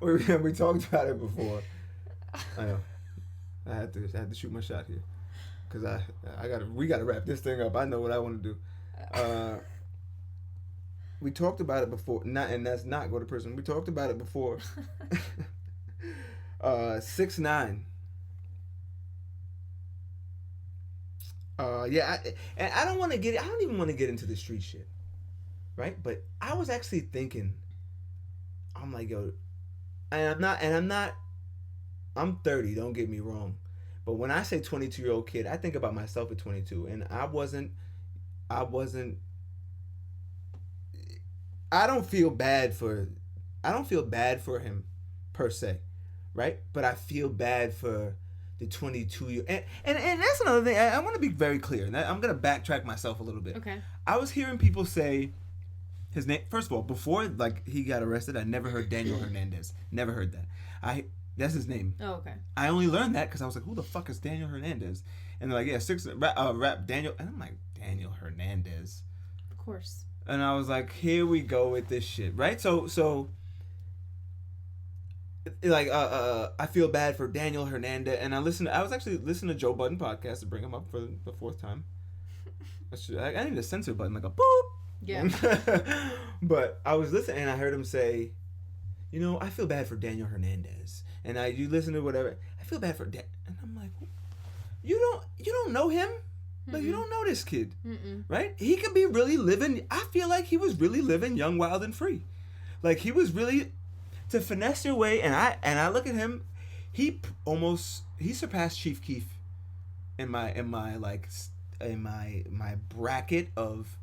we talked about it before. I know. I had to shoot my shot here because we gotta wrap this thing up. I know what I want to do. We talked about it before. And that's not go to prison. We talked about it before. 6ix9ine. I don't even want to get into the street shit, right? But I was actually thinking, I'm like, yo, I'm 30. Don't get me wrong, but when I say 22-year-old kid, I think about myself at 22, and I don't feel bad for him per se, right? But I feel bad for the 22-year and that's another thing. I want to be very clear, and I'm gonna backtrack myself a little bit. Okay. I was hearing people say his name. First of all, before like he got arrested, I never heard Daniel Hernandez. Never heard that. That's his name. Oh, okay. I only learned that because I was like, who the fuck is Daniel Hernandez? And they're like, yeah, rap Daniel. And I'm like, Daniel Hernandez. Of course. And I was like, here we go with this shit, right? So like, I feel bad for Daniel Hernandez. And I was actually listening to Joe Budden podcast to bring him up for the fourth time. I need a censor button, like a boop. Yeah. But I was listening and I heard him say, you know, I feel bad for Daniel Hernandez. And you listen to whatever, I feel bad for and I'm like, you don't know him? Like, you don't know this kid. Right? He could be really living, I feel like he was really living young, wild, and free. Like, he was really, to finesse your way, and I look at him, he surpassed Chief Keef in my bracket of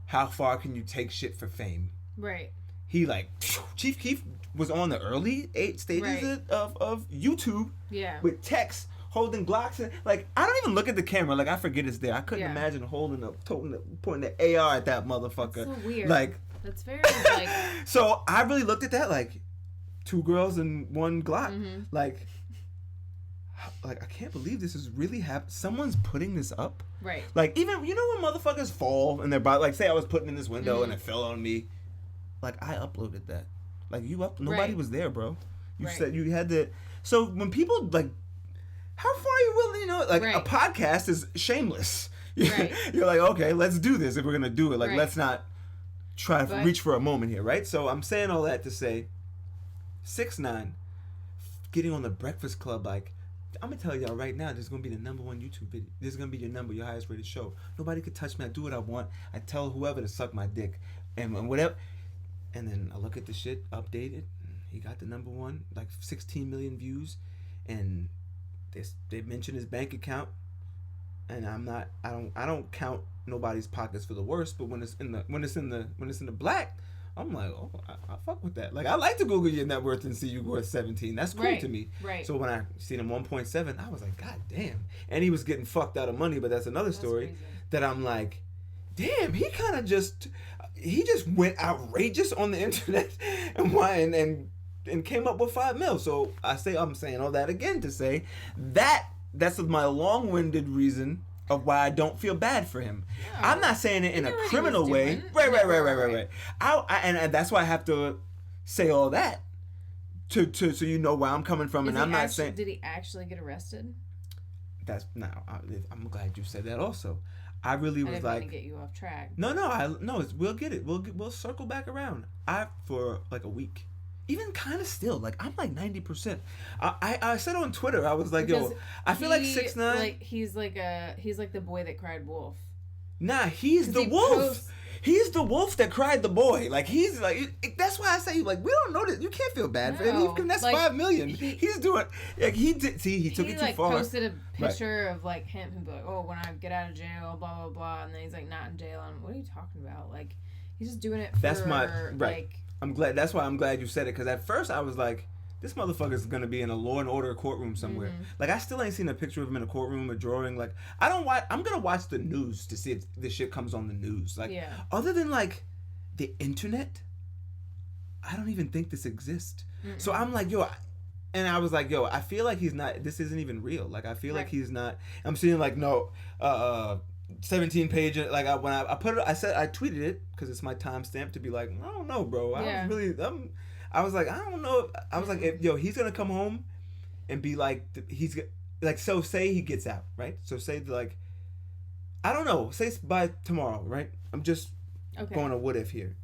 how far can you take shit for fame. Right. He like, Chief Keef was on the early 8 stages of YouTube with text, holding Glocks, and like I don't even look at the camera, like I forget it's there. I couldn't imagine pointing the AR at that motherfucker. That's so weird. Like that's very like. So I really looked at that like 2 girls and 1 Glock. Like I can't believe this is really happening. Someone's putting this up. Right. Like even when motherfuckers fall and they're like say I was putting in this window and it fell on me. Like I uploaded that. Like nobody was there, bro. You said you had to. So when people like, how far are you willing? Like a podcast is shameless. You're like, okay, let's do this if we're gonna do it. Like let's not try to reach for a moment here, right? So I'm saying all that to say, 6ix9ine getting on the Breakfast Club like I'm gonna tell y'all right now, this is gonna be the #1 YouTube video. This is gonna be your highest rated show. Nobody could touch me. I do what I want. I tell whoever to suck my dick, and whatever. And then I look at the shit, update it. He got the #1, like 16 million views, and they mention his bank account. And I don't count nobody's pockets for the worst, but when it's in the black, I'm like, oh, I fuck with that. Like, I like to Google your net worth and see you worth 17. That's cool to me. Right. So when I seen him 1.7, I was like, God damn. And he was getting fucked out of money, but that's another story. That I'm like, damn, he kind of just went outrageous on the internet and came up with 5 mil. So I'm saying all that again to say that's my long-winded reason of why I don't feel bad for him. No. I'm not saying it in a criminal way. Right. And that's why I have to say all that to so you know where I'm coming from. And I'm not saying. Did he actually get arrested? I'm glad you said that also. I really was didn't like. Want to get you off track. No. We'll get it. We'll circle back around. For like a week. Even kind of still, like I'm like 90%. I said on Twitter, I was like, because I feel like 6ix9ine. Like he's like the boy that cried wolf. Nah, he's the wolf. He's the wolf that cried the boy. Like he's like that's why I say like we don't know that you can't feel bad for him. Even that's like, 5 million. He's doing like he did. See, he took it too far. He posted a picture of like him be like, oh, when I get out of jail, blah blah blah, and then he's like not in jail. And what are you talking about? Like he's just doing it for like. I'm glad. That's why I'm glad you said it. Because at first I was like, this motherfucker's gonna be in a Law and Order courtroom somewhere. Mm-hmm. Like I still ain't seen a picture of him in a courtroom or drawing. Like I'm gonna watch the news to see if this shit comes on the news. Like other than like the internet, I don't even think this exists. Mm-mm. So I'm like, and I was like, I feel like he's not. This isn't even real. Like I feel like he's not. I'm seeing like 17 pages. Like when I put it, I tweeted it because it's my timestamp to be like, I don't know, bro. I was like, I don't know. I was like, he's gonna come home and be like, he's like, so say he gets out, right? So say like, I don't know. Say by tomorrow, right? I'm just going to what if here.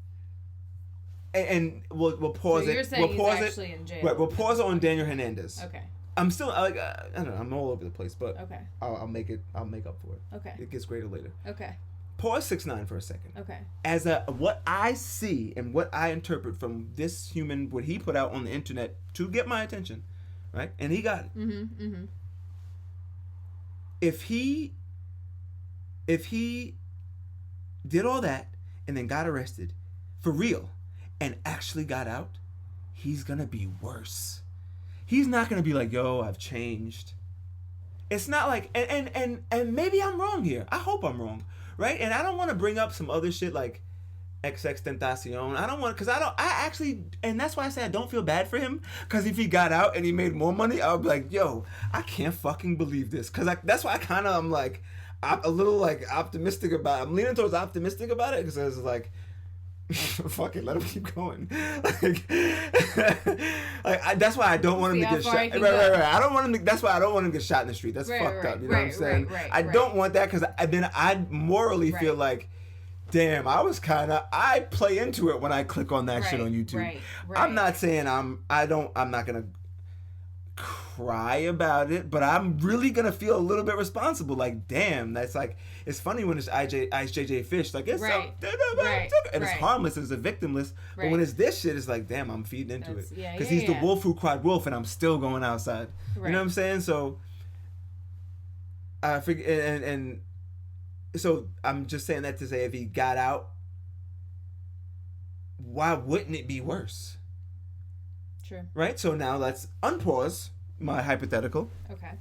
And we'll pause it. You're saying we'll he's actually in jail. Right. We'll pause it on Daniel Hernandez. Okay. I'm still like I don't know. I'm all over the place, but okay. I'll make up for it. Okay. It gets greater later. Okay. Pause 6ix9ine for a second. Okay. As what I see and what I interpret from this human, what he put out on the internet to get my attention, right? And he got it. Mm-hmm. Mm-hmm. If he did all that and then got arrested for real and actually got out, he's gonna be worse. He's not gonna be like, I've changed. It's not like, and maybe I'm wrong here. I hope I'm wrong, right? And I don't want to bring up some other shit like XXXTentacion. I don't want, and that's why I say I don't feel bad for him. Because if he got out and he made more money, I would be like, I can't fucking believe this. Because that's why I'm like, I'm a little like optimistic about it. I'm leaning towards optimistic about it because it's like, fuck it, let him keep going. That's why I don't want him to get shot. Right. I don't want him to. That's why I don't want him to get shot in the street. That's fucked up. You know what I'm saying? I don't want that because then I morally feel like, damn, I play into it when I click on that shit on YouTube. Right. I'm not saying I'm not gonna cry about it, but I'm really gonna feel a little bit responsible. Like, damn, that's like, it's funny when it's IJJ Fish, like it's and it's harmless, it's a victimless. But when it's this shit, it's like, damn, I'm feeding into it because he's the wolf who cried wolf, and I'm still going outside. You know what I'm saying? So I figure, and so I'm just saying that to say, if he got out, why wouldn't it be worse? True. Right? So now let's unpause my hypothetical. Okay.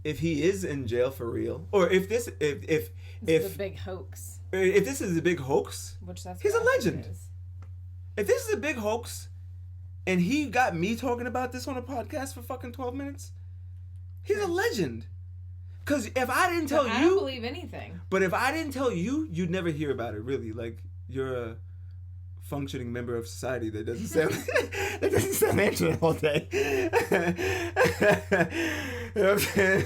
If he is in jail for real, or if this is a big hoax. If this is a big hoax, he's a legend. If this is a big hoax, and he got me talking about this on a podcast for fucking 12 minutes, he's a legend. Because if I didn't tell you, I don't believe anything. But if I didn't tell you, you'd never hear about it. Really, like you're a functioning member of society that doesn't sound answering all day. You know what I'm saying?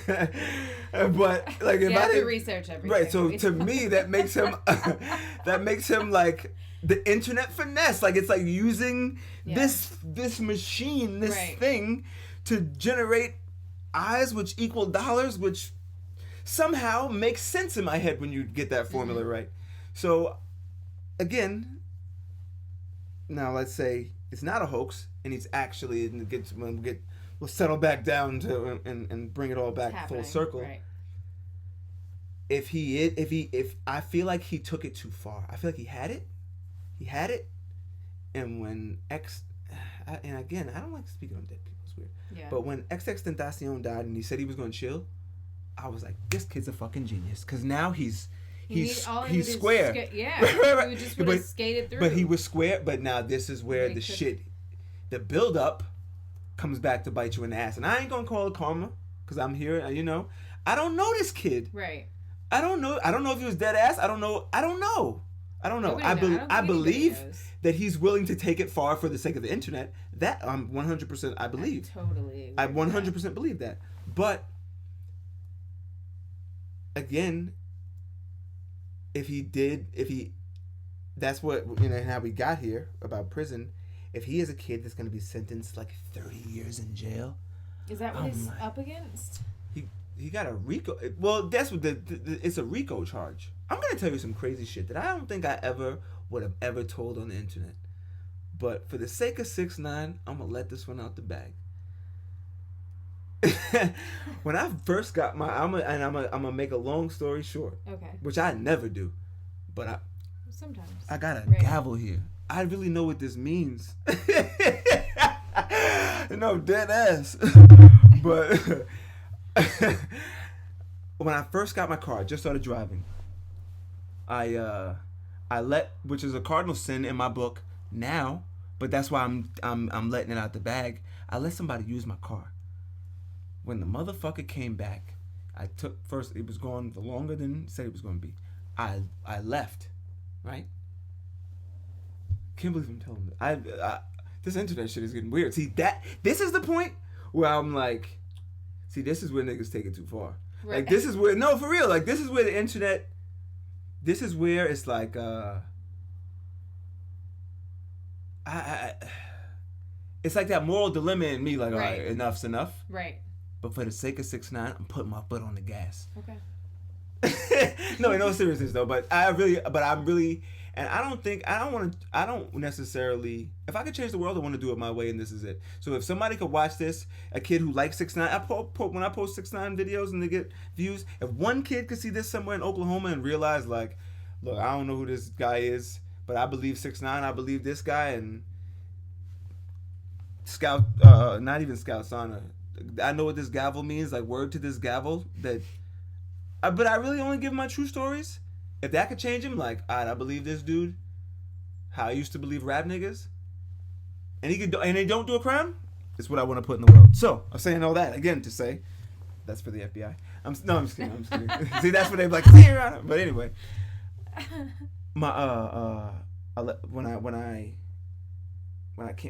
But like, if you I have to didn't research everything, right? So to me, that makes him like the internet finesse. Like it's like using this machine, this thing, to generate eyes which equal dollars, which somehow makes sense in my head when you get that formula right. So, again, now let's say it's not a hoax and he's actually we'll settle back down to and bring it all back full circle. Right. If I feel like he took it too far. I feel like he had it, and when and again, I don't like speaking on dead people. It's weird. Yeah. But when XXXTentacion died and he said he was going to chill, I was like, this kid's a fucking genius. Because now he's square. He just would have skated through. But he was square. But now this is where the build up comes back to bite you in the ass. And I ain't going to call it karma because I'm here, I don't know this kid. Right. I don't know if he was dead ass. I don't know. I believe that he's willing to take it far for the sake of the internet. That I'm 100%. I believe. I totally. I 100% believe that. But again, that's what how we got here about prison. If he is a kid that's going to be sentenced like 30 years in jail, is that what he's up against? He got a RICO. Well, that's what it's a RICO charge. I'm gonna tell you some crazy shit that I don't think I would have ever told on the internet. But for the sake of 6ix9ine, I'm gonna let this one out the bag. When I first got I'm gonna make a long story short. Okay. Which I never do, but sometimes I got a gavel here. I really know what this means. No, dead ass. But. When I first got my car, I just started driving. I which is a cardinal sin in my book now, but that's why I'm letting it out the bag. I let somebody use my car. When the motherfucker came back, it was going longer than it said it was going to be. I left, right? Can't believe I'm telling you. This internet shit is getting weird. See this is the point where I'm like. See, this is where niggas take it too far. Right. Like, this is where... No, for real. Like, this is where the internet... This is where it's like... it's like that moral dilemma in me. Like, all right, enough's enough. Right. But for the sake of 6ix9ine, I'm putting my foot on the gas. Okay. No, in all seriousness, though. But I'm really... And I don't necessarily, if I could change the world, I want to do it my way, and this is it. So if somebody could watch this, a kid who likes 6ix9ine, when I post 6ix9ine videos and they get views, if one kid could see this somewhere in Oklahoma and realize, like, look, I don't know who this guy is, but I believe 6ix9ine, I believe this guy, and Scout, not even Scout Sana, I know what this gavel means, like, word to this gavel, but I really only give my true stories. If that could change him, like, I believe this dude, how I used to believe rap niggas, and they don't do a crime, it's what I want to put in the world. So, I'm saying all that, again, to say, that's for the FBI. I'm just kidding. See, that's what they're like, see, Your Honor. But anyway,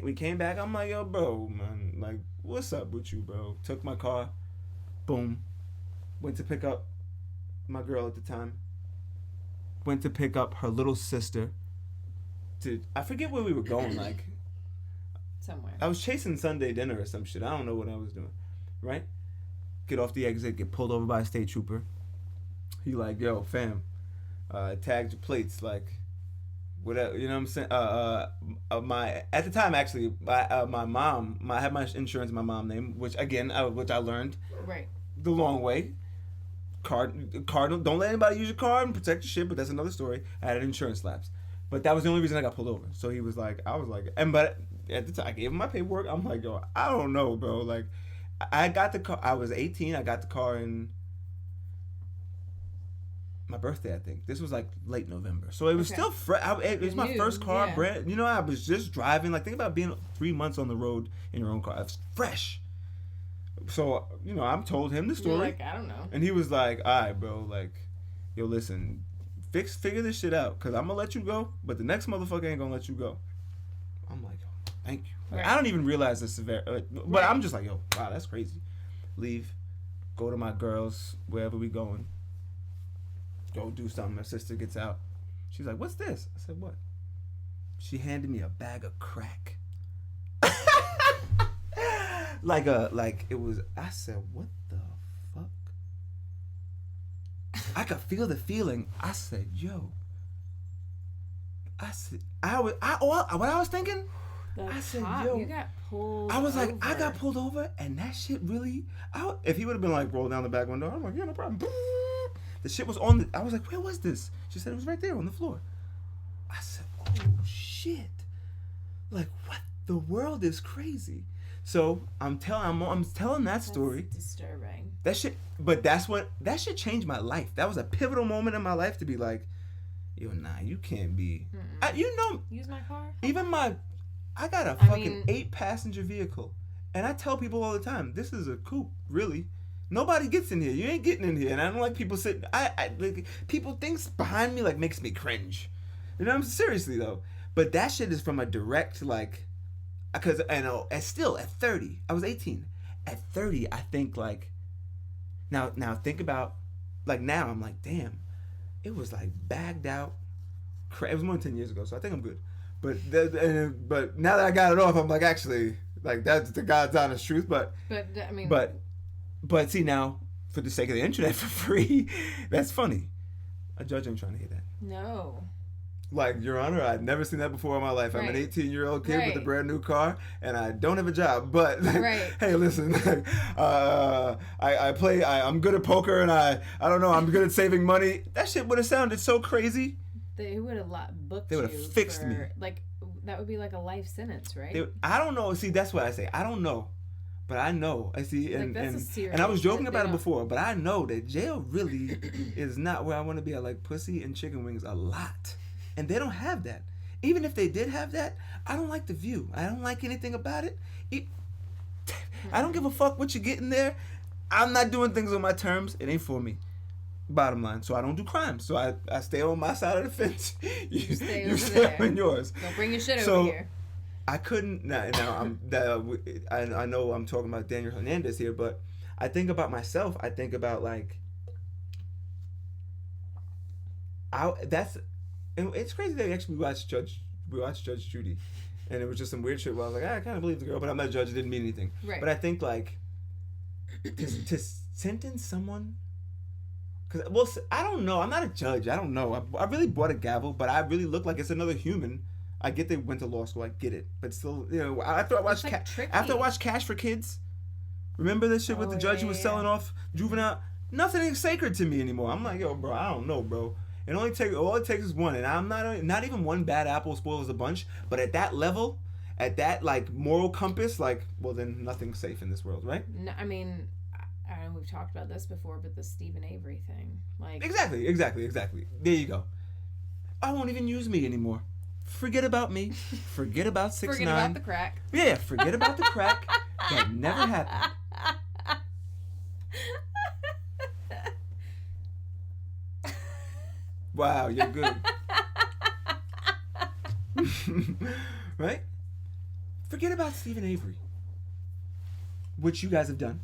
we came back, I'm like, yo, bro, man, like, what's up with you, bro? Took my car, boom, went to pick up my girl at the time. Went to pick up her little sister. I forget where we were going, like somewhere. I was chasing Sunday dinner or some shit. I don't know what I was doing. Right? Get off the exit, get pulled over by a state trooper. He like, yo, fam, tagged your plates, like whatever, you know what I'm saying? At the time actually, my mom, I had my insurance in my mom's name, which I learned the long way. Card, don't let anybody use your card and protect your shit, but that's another story. I had an insurance lapse, but that was the only reason I got pulled over. So he was like, but at the time I gave him my paperwork. I'm like, yo, I don't know, bro. Like, I got the car. I was 18. I got the car in my birthday, I think. This was like late November, so it was still fresh. It was my first car, brand. I was just driving. Like, think about being 3 months on the road in your own car. It's fresh. So, I'm told him the story. You're like, I don't know. And he was like, all right, bro, like, yo, listen, figure this shit out, because I'm going to let you go, but the next motherfucker ain't going to let you go. I'm like, oh, thank you. Like, I don't even realize the severity, but I'm just like, yo, wow, that's crazy. Leave, go to my girls, wherever we going, go do something. My sister gets out. She's like, what's this? I said, what? She handed me a bag of crack. like it was. I said, what the fuck? I could feel the feeling. I said, yo. I said, what I was thinking. I said, yo, you got pulled. I was like, over. I got pulled over, and that shit really. If he would have been like, roll down the back window, I'm like, yeah, no problem. The shit was on the. I was like, where was this? She said it was right there on the floor. I said, oh shit, like what? The world is crazy. So I'm telling that story. That's disturbing. That shit, but that shit changed my life. That was a pivotal moment in my life to be like, yo, nah, you can't be. Use my car. I got a fucking 8-passenger vehicle, and I tell people all the time, this is a coupe, really. Nobody gets in here. You ain't getting in here, and I don't like people sitting. Like people things behind me like makes me cringe. You know, seriously though. But that shit is from a direct like, because and still at 30, I was 18. At 30, I think like, now think about, like now I'm like, damn, it was like bagged out. It was more than 10 years ago, so I think I'm good. But now that I got it off, I'm like, actually, like that's the God's honest truth. But I mean, but see now, for the sake of the internet for free, that's funny. A judge ain't trying to hear that. No. Like, Your Honor, I've never seen that before in my life. I'm an 18-year-old kid with a brand new car, and I don't have a job. But hey, listen, I'm good at poker, and I don't know, I'm good at saving money. That shit would have sounded so crazy. They would have booked you. They would have fixed me. Like, that would be like a life sentence, right? I don't know. See, that's what I say. I don't know. But I know. I see, and I was joking about it before, but I know that jail really is not where I want to be. I like pussy and chicken wings a lot. And they don't have that. Even if they did have that, I don't like the view. I don't like anything about it. I don't give a fuck what you get in there. I'm not doing things on my terms. It ain't for me. Bottom line. So I don't do crimes. So I stay on my side of the fence. You stay on yours. Don't bring your shit over here. I couldn't. Now I know I'm talking about Daniel Hernandez here, but I think about myself. I think about like, it's crazy that we actually watched Judge Judy, and it was just some weird shit where I was like, I kind of believe the girl, but I'm not a judge. It didn't mean anything. Right. But I think like to sentence someone, because I don't know. I'm not a judge. I don't know. I really bought a gavel, but I really look like it's another human. I get they went to law school. I get it, but still, you know. After I watched Cash for Kids, remember this shit with the judge who was selling off juvenile? Nothing is sacred to me anymore. I'm like, yo, bro, I don't know, bro. All it takes is one, and I'm not even one bad apple spoils a bunch. But at that level, at that like moral compass, like, well, then nothing's safe in this world, right? No, I mean, I know we've talked about this before, but the Stephen Avery thing, like, exactly. There you go. I won't even use me anymore. Forget about me. Forget about 6ix9ine. Forget about the crack. Yeah, forget about the crack. That never happened. Wow, you're good. Right? Forget about Stephen Avery. Which you guys have done.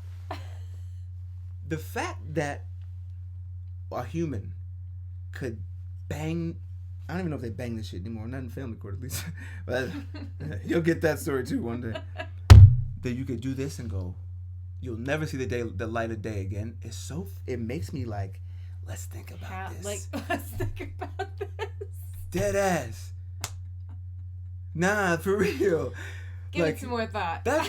The fact that a human could bang... I don't even know if they bang this shit anymore. Not in family court, at least. But you'll get that story too one day. That you could do this and go, you'll never see the light of day again. It makes me like, let's think about this. Like, let's think about this. Dead ass. Nah, for real. Give it some more thought. Nah.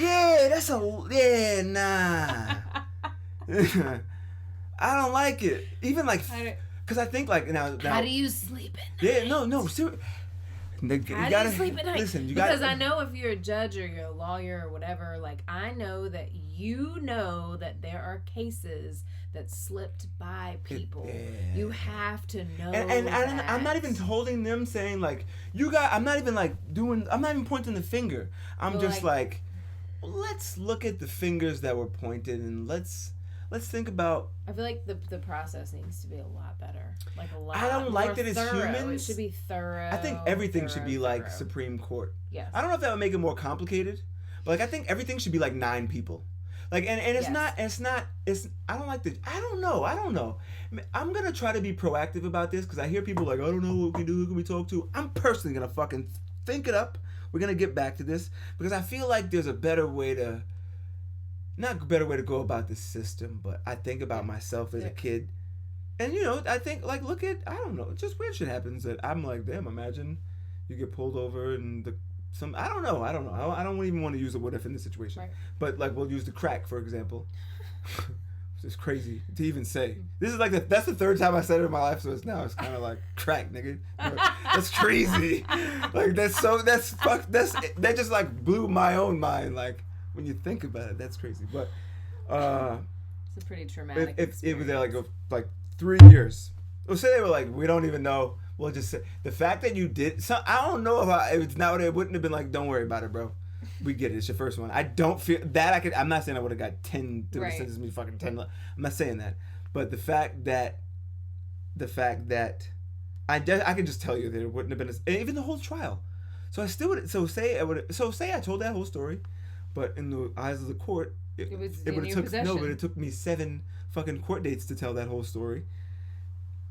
I don't like it. Even like, because I think like now. How do you sleep at Yeah, night? no. Seriously. How do you sleep at night? Listen, because I know if you're a judge or you're a lawyer or whatever, like I know that you know that there are cases that slipped by people. Yeah. You have to know. And I'm not even holding them saying like I'm not even pointing the finger. I'm just like let's look at the fingers that were pointed and let's think about. I feel like the process needs to be a lot better. Like a lot. I don't like that it's thorough. humans. It should be thorough. I think everything should be like Supreme Court. Yes. I don't know if that would make it more complicated, but like I think everything should be like 9 people. Like and it's not I don't know. I'm gonna try to be proactive about this because I hear people like I don't know what we can do, who can we talk to. I'm personally gonna fucking think it up. We're gonna get back to this because I feel like there's a better way to not a better way to go about the system, but I think about myself as a kid. And, you know, I think, like, look at, I don't know, just weird shit happens that I'm like, damn, imagine you get pulled over and I don't know. I don't even want to use a what if in this situation. Right. But, like, we'll use the crack, for example. Which is crazy to even say. This is like, that's the third time I said it in my life, so it's kind of like, crack, nigga. That's crazy. Like, that just, like, blew my own mind. Like, when you think about it, that's crazy. But, it's a pretty traumatic if it was like 3 years. Well, say they were like, we don't even know. We'll just say the fact that you did. I don't know if it's not. It wouldn't have been like, don't worry about it, bro. We get it. It's your first one. I don't feel that I could. I'm not saying I would have got 10 to sentence me fucking 10. I'm not saying that. But the fact that I could just tell you that it wouldn't have been even the whole trial. So I still would. Say I told that whole story, but in the eyes of the court, it would have took no. But it took me 7 fucking court dates to tell that whole story.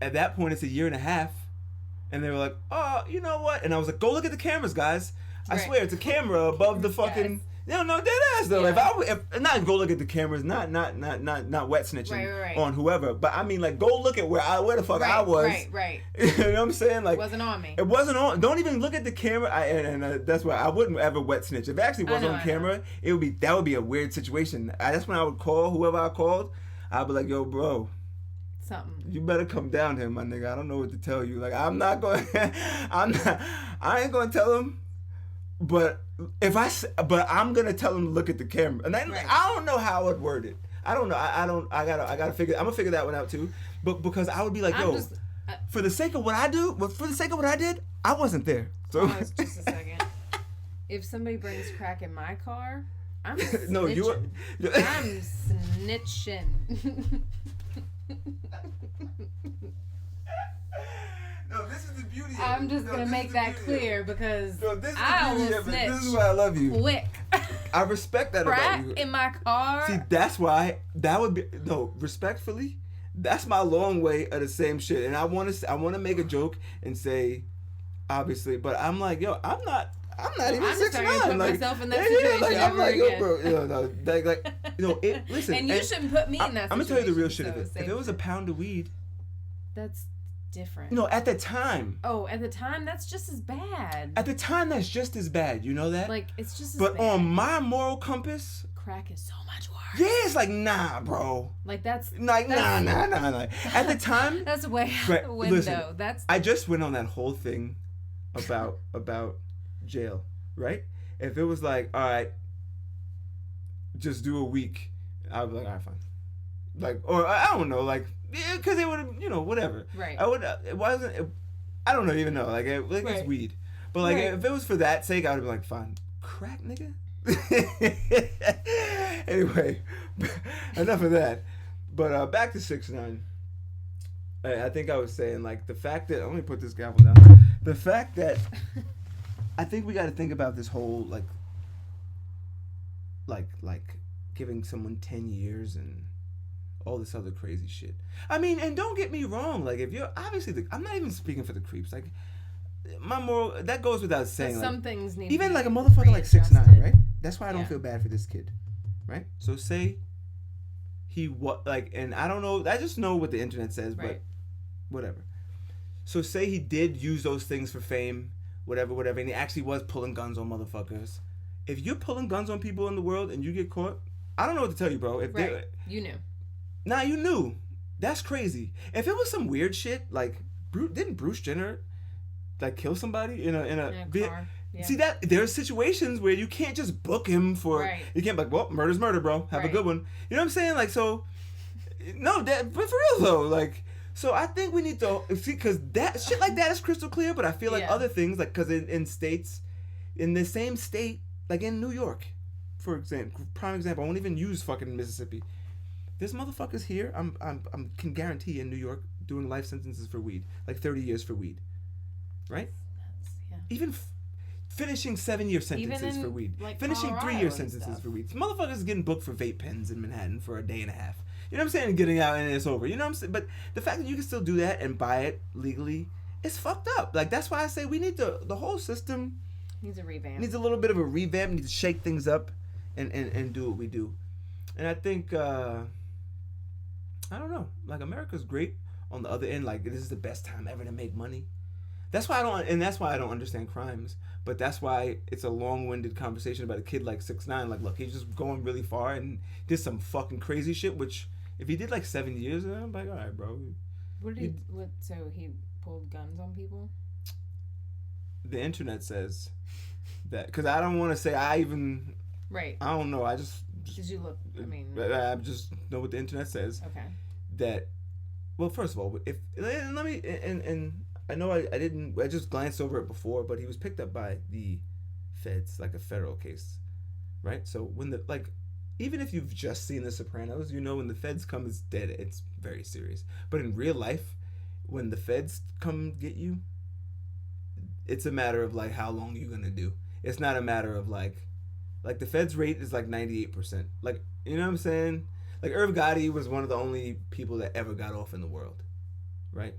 At that point, it's a year and a half, and they were like, "Oh, you know what?" And I was like, "Go look at the cameras, guys. I swear, it's a camera above the fucking." Yes. No, dead ass though. Yeah. If not, go look at the cameras. Not wet snitching on whoever. But I mean, like, go look at where the fuck I was. Right. You know what I'm saying? Like, it wasn't on me. It wasn't on. Don't even look at the camera. And that's why I wouldn't ever wet snitch. If it actually was on camera, that would be a weird situation. That's when I would call whoever I called. I'd be like, "Yo, bro. Something. You better come down here, my nigga. I don't know what to tell you. Like, I ain't going to tell him, but I'm going to tell him to look at the camera. And I don't know how I would word it. I don't know. I got to figure, I'm going to figure that one out too. But because I would be like, for the sake of what I did, I wasn't there. So just a second. If somebody brings crack in my car, I'm snitching. No, I'm snitching. No, this is the beauty of it. I'm just gonna make that clear because I will snitch. This is why I love you. Quick. I respect that about you. Crack in my car. See, that's why that would be respectfully. That's my long way of the same shit, and I want to make a joke and say, obviously, but I'm like, yo, I'm not even 6'9". Like, myself in that situation like, I'm like, again. yo, bro, listen. And you shouldn't put me in that situation. I'm gonna tell you the real shit of it. If it was a pound of weed, that's different. No, at the time. Oh, at the time, that's just as bad. At the time, that's just as bad. You know that? Like, it's just as bad. But on my moral compass, crack is so much worse. Yeah, it's like, nah, bro. Like, that's... Like, nah. At the time... That's way out the window. Listen, I just went on that whole thing about jail, right? If it was like, all right, just do a week, I'd be like, all right, fine. Like, or I don't know, like, because it would have, whatever. Right. It wasn't, I don't even know, like, it's weed. But, like, if it was for that sake, I would be like, fine. Crack, nigga? Anyway, enough of that. But back to 6ix9ine. I think I was saying, like, the fact that, let me put this gavel down. The fact that I think we got to think about this whole, like giving someone 10 years and all this other crazy shit. I mean, and don't get me wrong, like, if you're obviously I'm not even speaking for the creeps. Like, my moral, that goes without saying. Some things need even to like a motherfucker like 6ix9ine, right? That's why I don't feel bad for this kid, right? So say and I don't know, I just know what the internet says, but whatever. So say he did use those things for fame, whatever, and he actually was pulling guns on motherfuckers. If you're pulling guns on people in the world and you get caught, I don't know what to tell you, bro. You knew. Nah, you knew. That's crazy. If it was some weird shit, like, didn't Bruce Jenner, like, kill somebody in a car? Yeah. See, that there are situations where you can't just book him for. You can't be like, well, murder's murder, bro. Have a good one. You know what I'm saying? Like, so, no, but for real though, like, so I think we need to see, because that shit like that is crystal clear. But I feel like other things, like, because in states, in the same state, like in New York, for example, prime example, I won't even use fucking Mississippi. There's motherfuckers here. I can guarantee in New York doing life sentences for weed, like 30 years for weed, right? Even finishing 7-year sentences for weed, like, finishing 3-year sentences for weed. Motherfuckers getting booked for vape pens in Manhattan for a day and a half. You know what I'm saying? And getting out and it's over. You know what I'm saying? But the fact that you can still do that and buy it legally, it's fucked up. Like, that's why I say we need the whole system needs a revamp. Needs a little bit of a revamp. Needs to shake things up and do what we do. And I think I don't know. Like America's great on the other end. Like this is the best time ever to make money. That's why I don't understand crimes. But that's why it's a long-winded conversation about a kid like 6ix9ine. Like, look, he's just going really far and did some fucking crazy shit. Which, if he did like 7 years, I'm like, all right, bro. So he pulled guns on people? The internet says that, because I don't want to say I even. Right. I don't know. I just. Did you look? I mean. I just know what the internet says. Okay. That, well, first of all, if let me and I know I didn't. I just glanced over it before, but he was picked up by the feds, like a federal case, right? So when even if you've just seen The Sopranos, you know when the feds come, it's dead. It's very serious. But in real life, when the feds come get you, it's a matter of like how long you're gonna do. It's not a matter of like the feds rate is like 98%. Like, you know what I'm saying? Like Irv Gotti was one of the only people that ever got off in the world, right?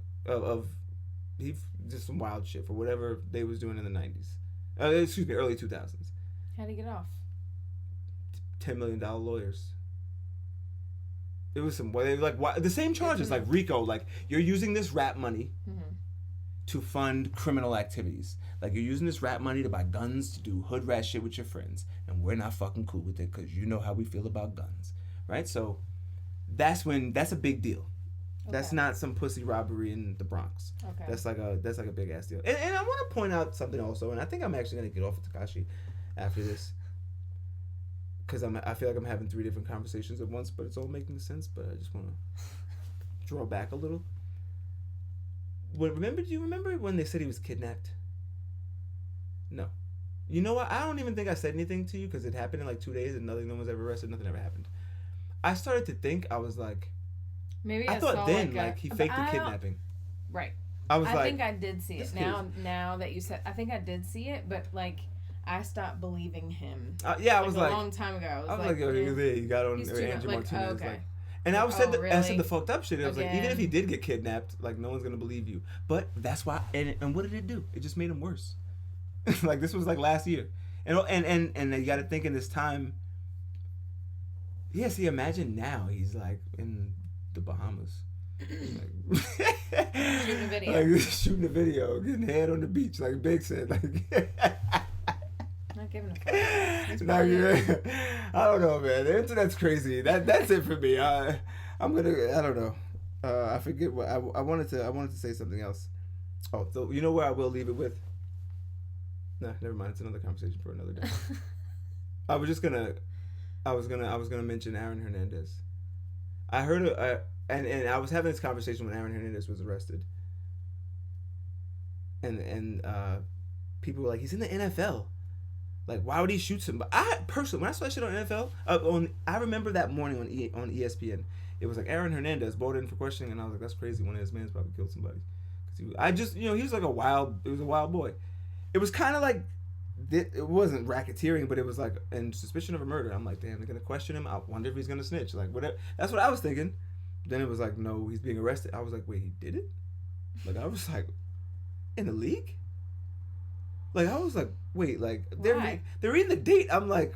He did some wild shit for whatever they was doing in the 90s. Early 2000s. How'd he get off? $10 million lawyers. It was some the same charges like RICO. Like you're using this rap money to fund criminal activities. Like you're using this rap money to buy guns to do hood rat shit with your friends, and we're not fucking cool with it because you know how we feel about guns, right? So that's a big deal. Okay. That's not some pussy robbery in the Bronx. Okay. That's like a big ass deal. And I want to point out something also, and I think I'm actually gonna get off of Tekashi after this, because I feel like I'm having 3 different conversations at once, but it's all making sense. But I just want to draw back a little. Do you remember when they said he was kidnapped? No. You know what? I don't even think I said anything to you because it happened in like 2 days and no one was ever arrested. Nothing ever happened. I started to think, I was like, maybe I thought then he faked the kidnapping. Right. I think I did see it. Now that you said, I think I did see it, but like I stopped believing him. Yeah, I was like a long time ago. I was like, yo, he got on Andrew Martinez. Okay. Like, and I said really? I said the fucked up shit. I was like, even if he did get kidnapped, like no one's gonna believe you. But that's why. And what did it do? It just made him worse. Like this was like last year, and you got to think in this time. Yeah, see, imagine now he's like in the Bahamas, shooting a video, getting head on the beach, like Big said, like. Not giving a fuck. I don't know, man. The internet's crazy. That's it for me. I don't know. I forget what I wanted to say something else. Oh, so you know where I will leave it with? Nah, never mind. It's another conversation for another day. I was gonna mention Aaron Hernandez. I heard and I was having this conversation when Aaron Hernandez was arrested. And people were like, he's in the NFL. Like, why would he shoot somebody? I personally, when I saw that shit on NFL, I remember that morning on ESPN, it was like Aaron Hernandez brought in for questioning, and I was like, that's crazy. One of his mans probably killed somebody. He was like a wild boy. It was kind of like, it wasn't racketeering, but it was like in suspicion of a murder. I'm like, damn, they're gonna question him. I wonder if he's gonna snitch. Like, whatever. That's what I was thinking. Then it was like, no, he's being arrested. I was like, wait, he did it? Like, I was like, in the league? Like, I was like, wait, like, they're reading the date. I'm like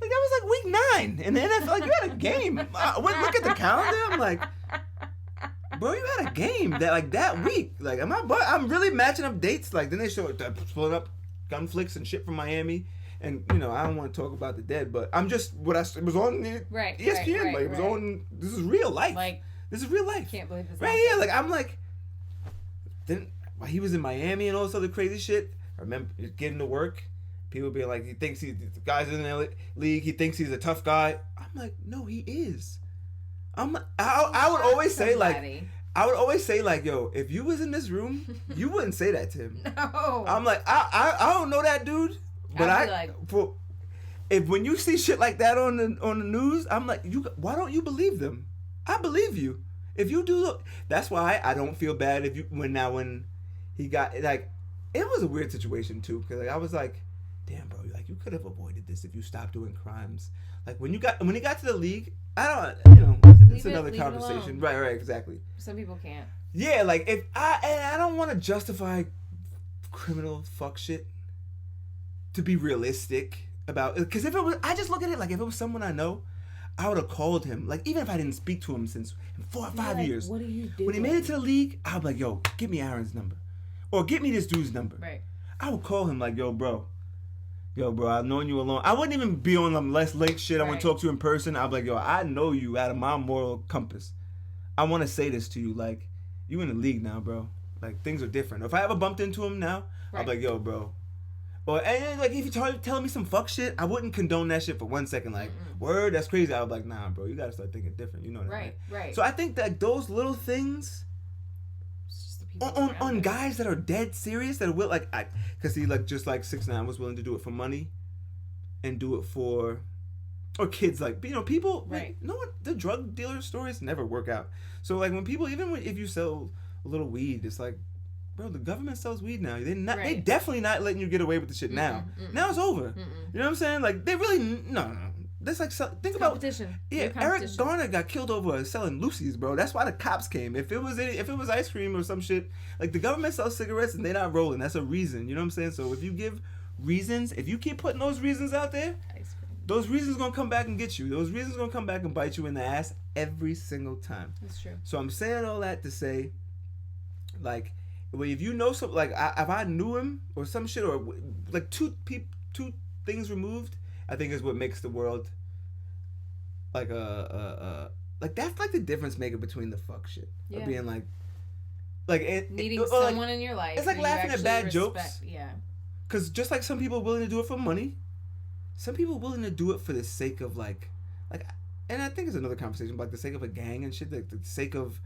that was like week 9 in the NFL. Like, you had a game. I went look at the calendar. I'm like, bro, you had a game that week. Like, I'm really matching up dates. Like, then they show pulling up gun flicks and shit from Miami. And, you know, I don't want to talk about the dead, but I'm just, it was on ESPN. It was on, this is real life. Like, this is real life. Can't believe this. Right here. Like, I'm like, then while he was in Miami and all this other crazy shit, I remember getting to work, people being like, he thinks the guy's in the league, he thinks he's a tough guy. I'm like, no, he is. I would always say like, yo, if you was in this room, you wouldn't say that to him. No. I'm like, I don't know that dude, but if when you see shit like that on the news, I'm like, why don't you believe them? I believe you. If you do, that's why I don't feel bad when he got, like, it was a weird situation too, because like, I was like, damn, bro, like, you could have avoided this if you stopped doing crimes. Like, when he got to the league, it's another conversation. Right, exactly. Some people can't. Yeah, like, I don't want to justify criminal fuck shit to be realistic. about, because if it was, I just look at it like if it was someone I know, I would have called him. Like, even if I didn't speak to him since 4 or 5 years. What are you doing? When he made it to the league, I'd be like, yo, give me Aaron's number. Or get me this dude's number. Right. I would call him like, yo, bro, I've known you a long. I wouldn't even be on them less link shit. I want to talk to you in person. I'd be like, yo, I know you out of my moral compass. I want to say this to you. Like, you in the league now, bro. Like, things are different. If I ever bumped into him now, I'd be like, yo, bro. Or, and like, if you're telling me some fuck shit, I wouldn't condone that shit for 1 second. Like, word, that's crazy. I'd be like, nah, bro, you got to start thinking different. You know that, right? So I think that those little things on guys that are dead serious, that will, like, because he, like, just like 6ix9ine was willing to do it for money and do it for, or kids, like, you know, people, like, you know what, the drug dealer stories never work out. So, like, when people, even if you sell a little weed, it's like, bro, the government sells weed now. They definitely not letting you get away with the shit now. Now it's over. You know what I'm saying? Like, they really, no. That's like, think about competition. Yeah, Eric Garner got killed over selling Lucy's, bro. That's why the cops came. If it was ice cream or some shit, like, the government sells cigarettes and they're not rolling. That's a reason. You know what I'm saying? So if you give reasons, if you keep putting those reasons out there, those reasons gonna come back and get you. Those reasons gonna come back and bite you in the ass every single time. That's true. So I'm saying all that to say, like, well, if you know something, like, if I knew him or some shit, or like two things removed, I think is what makes the world like like, that's like the difference maker between the fuck shit of being like needing someone in your life. It's like laughing at bad jokes. Yeah. Because just like some people are willing to do it for money, some people are willing to do it for the sake of like, and I think it's another conversation, but like the sake of a gang and shit, like the sake of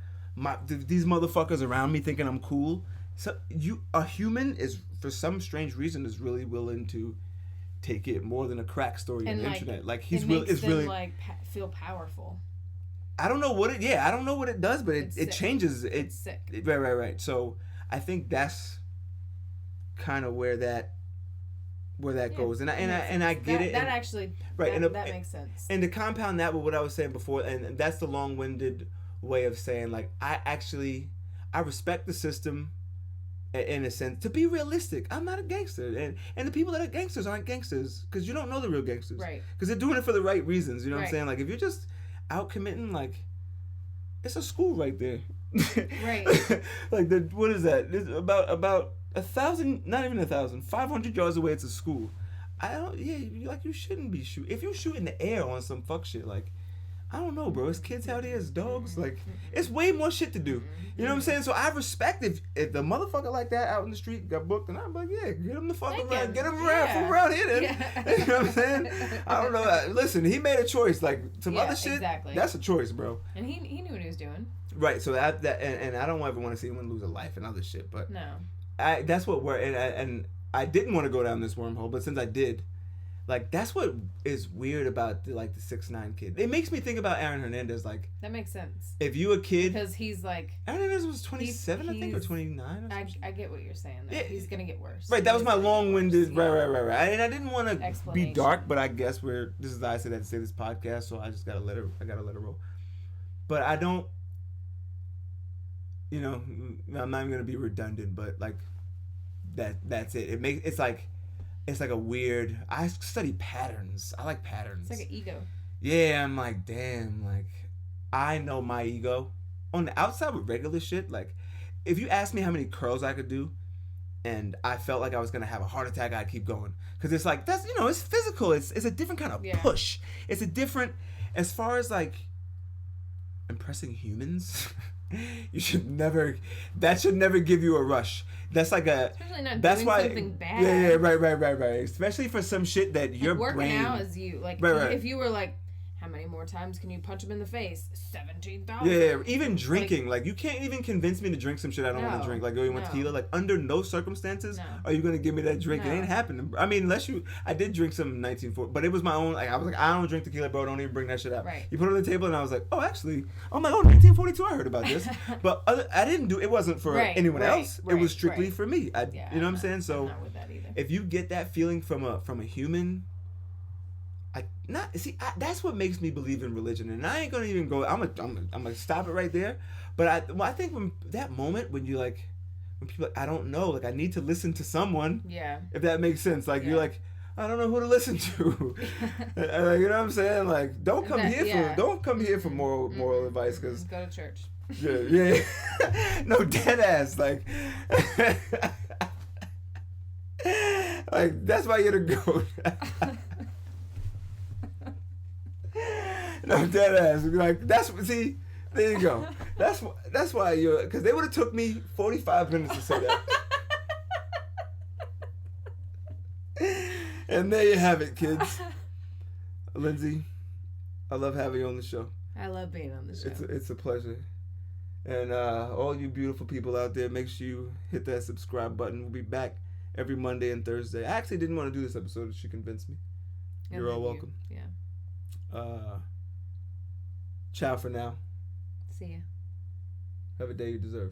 these motherfuckers around me thinking I'm cool. So a human is, for some strange reason, is really willing to take it more than a crack story on the internet. Like, he's really, it's really like feel powerful. I don't know what it does, but it changes. It's sick. Right. So I think that's kind of where that goes, and I get it. That actually, right, that makes sense. And to compound that with what I was saying before, and that's the long-winded way of saying, like, I respect the system in a sense, to be realistic. I'm not a gangster, and the people that are gangsters aren't gangsters because you don't know the real gangsters, right? Because they're doing it for the right reasons. You know what I'm saying? Like, if you're just out committing, like, it's a school right there, right? Like, what is that? It's about 1,000, not even 1,000, 500 yards away. It's a school. You shouldn't be shooting. If you shoot in the air on some fuck shit, like, I don't know, bro. It's kids out here, it's dogs. Like, it's way more shit to do. You know what I'm saying? So I respect if the motherfucker like that out in the street got booked, and I'm like, yeah, get him the fuck around. Get him around from around here then. Yeah. You know what I'm saying? I don't know. Listen, he made a choice. Like, some other shit, that's a choice, bro. And he knew what he was doing. Right. So and I don't ever want to see anyone lose a life and other shit, but no. That's what and I didn't want to go down this wormhole, but since I did, like, that's what is weird about the 6ix9ine kid. It makes me think about Aaron Hernandez. Like, that makes sense. If you a kid, because he's like, Aaron Hernandez was 27, I think, or 29. Or I get what you're saying. Though. Yeah. He's gonna get worse. Right. That was my long-winded. Right. And I didn't want to be dark, but I guess this is I said that to say this podcast, so I just gotta let it roll. But I don't. You know, I'm not even gonna be redundant, but like, that's it. It's like a weird. I study patterns. I like patterns. It's like an ego. Yeah, I'm like, damn. Like, I know my ego. On the outside with regular shit, like, if you ask me how many curls I could do, and I felt like I was gonna have a heart attack, I'd keep going. Cause it's like, that's, you know, it's physical. It's a different kind of push. It's a different, as far as like impressing humans. That should never give you a rush. That's like especially not doing something bad. Yeah, right. Especially for some shit that like your working brain. Working out is you. Like, if you were like, how many more times can you punch him in the face? 17,000. Yeah, even drinking. Like, you can't even convince me to drink some shit I don't want to drink. Like, you want tequila? Like, under no circumstances are you going to give me that drink. It ain't happening. I mean, I did drink some 1940, but it was my own. Like, I was like, I don't drink tequila, bro. Don't even bring that shit up. Right. You put it on the table, and I was like, oh, actually, I'm like, 1942, I heard about this. But I didn't do it. Wasn't for anyone else. It was strictly for me. You know what I'm saying? So, I'm not with that either. If you get that feeling from a human, that's what makes me believe in religion, and I ain't gonna even go. I'm gonna stop it right there. But I think when that moment when you like, when people like, I don't know, like, I need to listen to someone. Yeah. If that makes sense, like you're like, I don't know who to listen to. Like, you know what I'm saying? Like, don't come here for moral advice, because go to church. Yeah. No, dead ass. Like, like that's why you're the goat. No, dead ass. Like, see, there you go. That's why you're, because they would have took me 45 minutes to say that. And there you have it, kids. Lindsay, I love having you on the show. I love being on the show. It's a pleasure. And all you beautiful people out there, make sure you hit that subscribe button. We'll be back every Monday and Thursday. I actually didn't want to do this episode, but she convinced me. You're all welcome. Ciao for now. See ya. Have a day you deserve.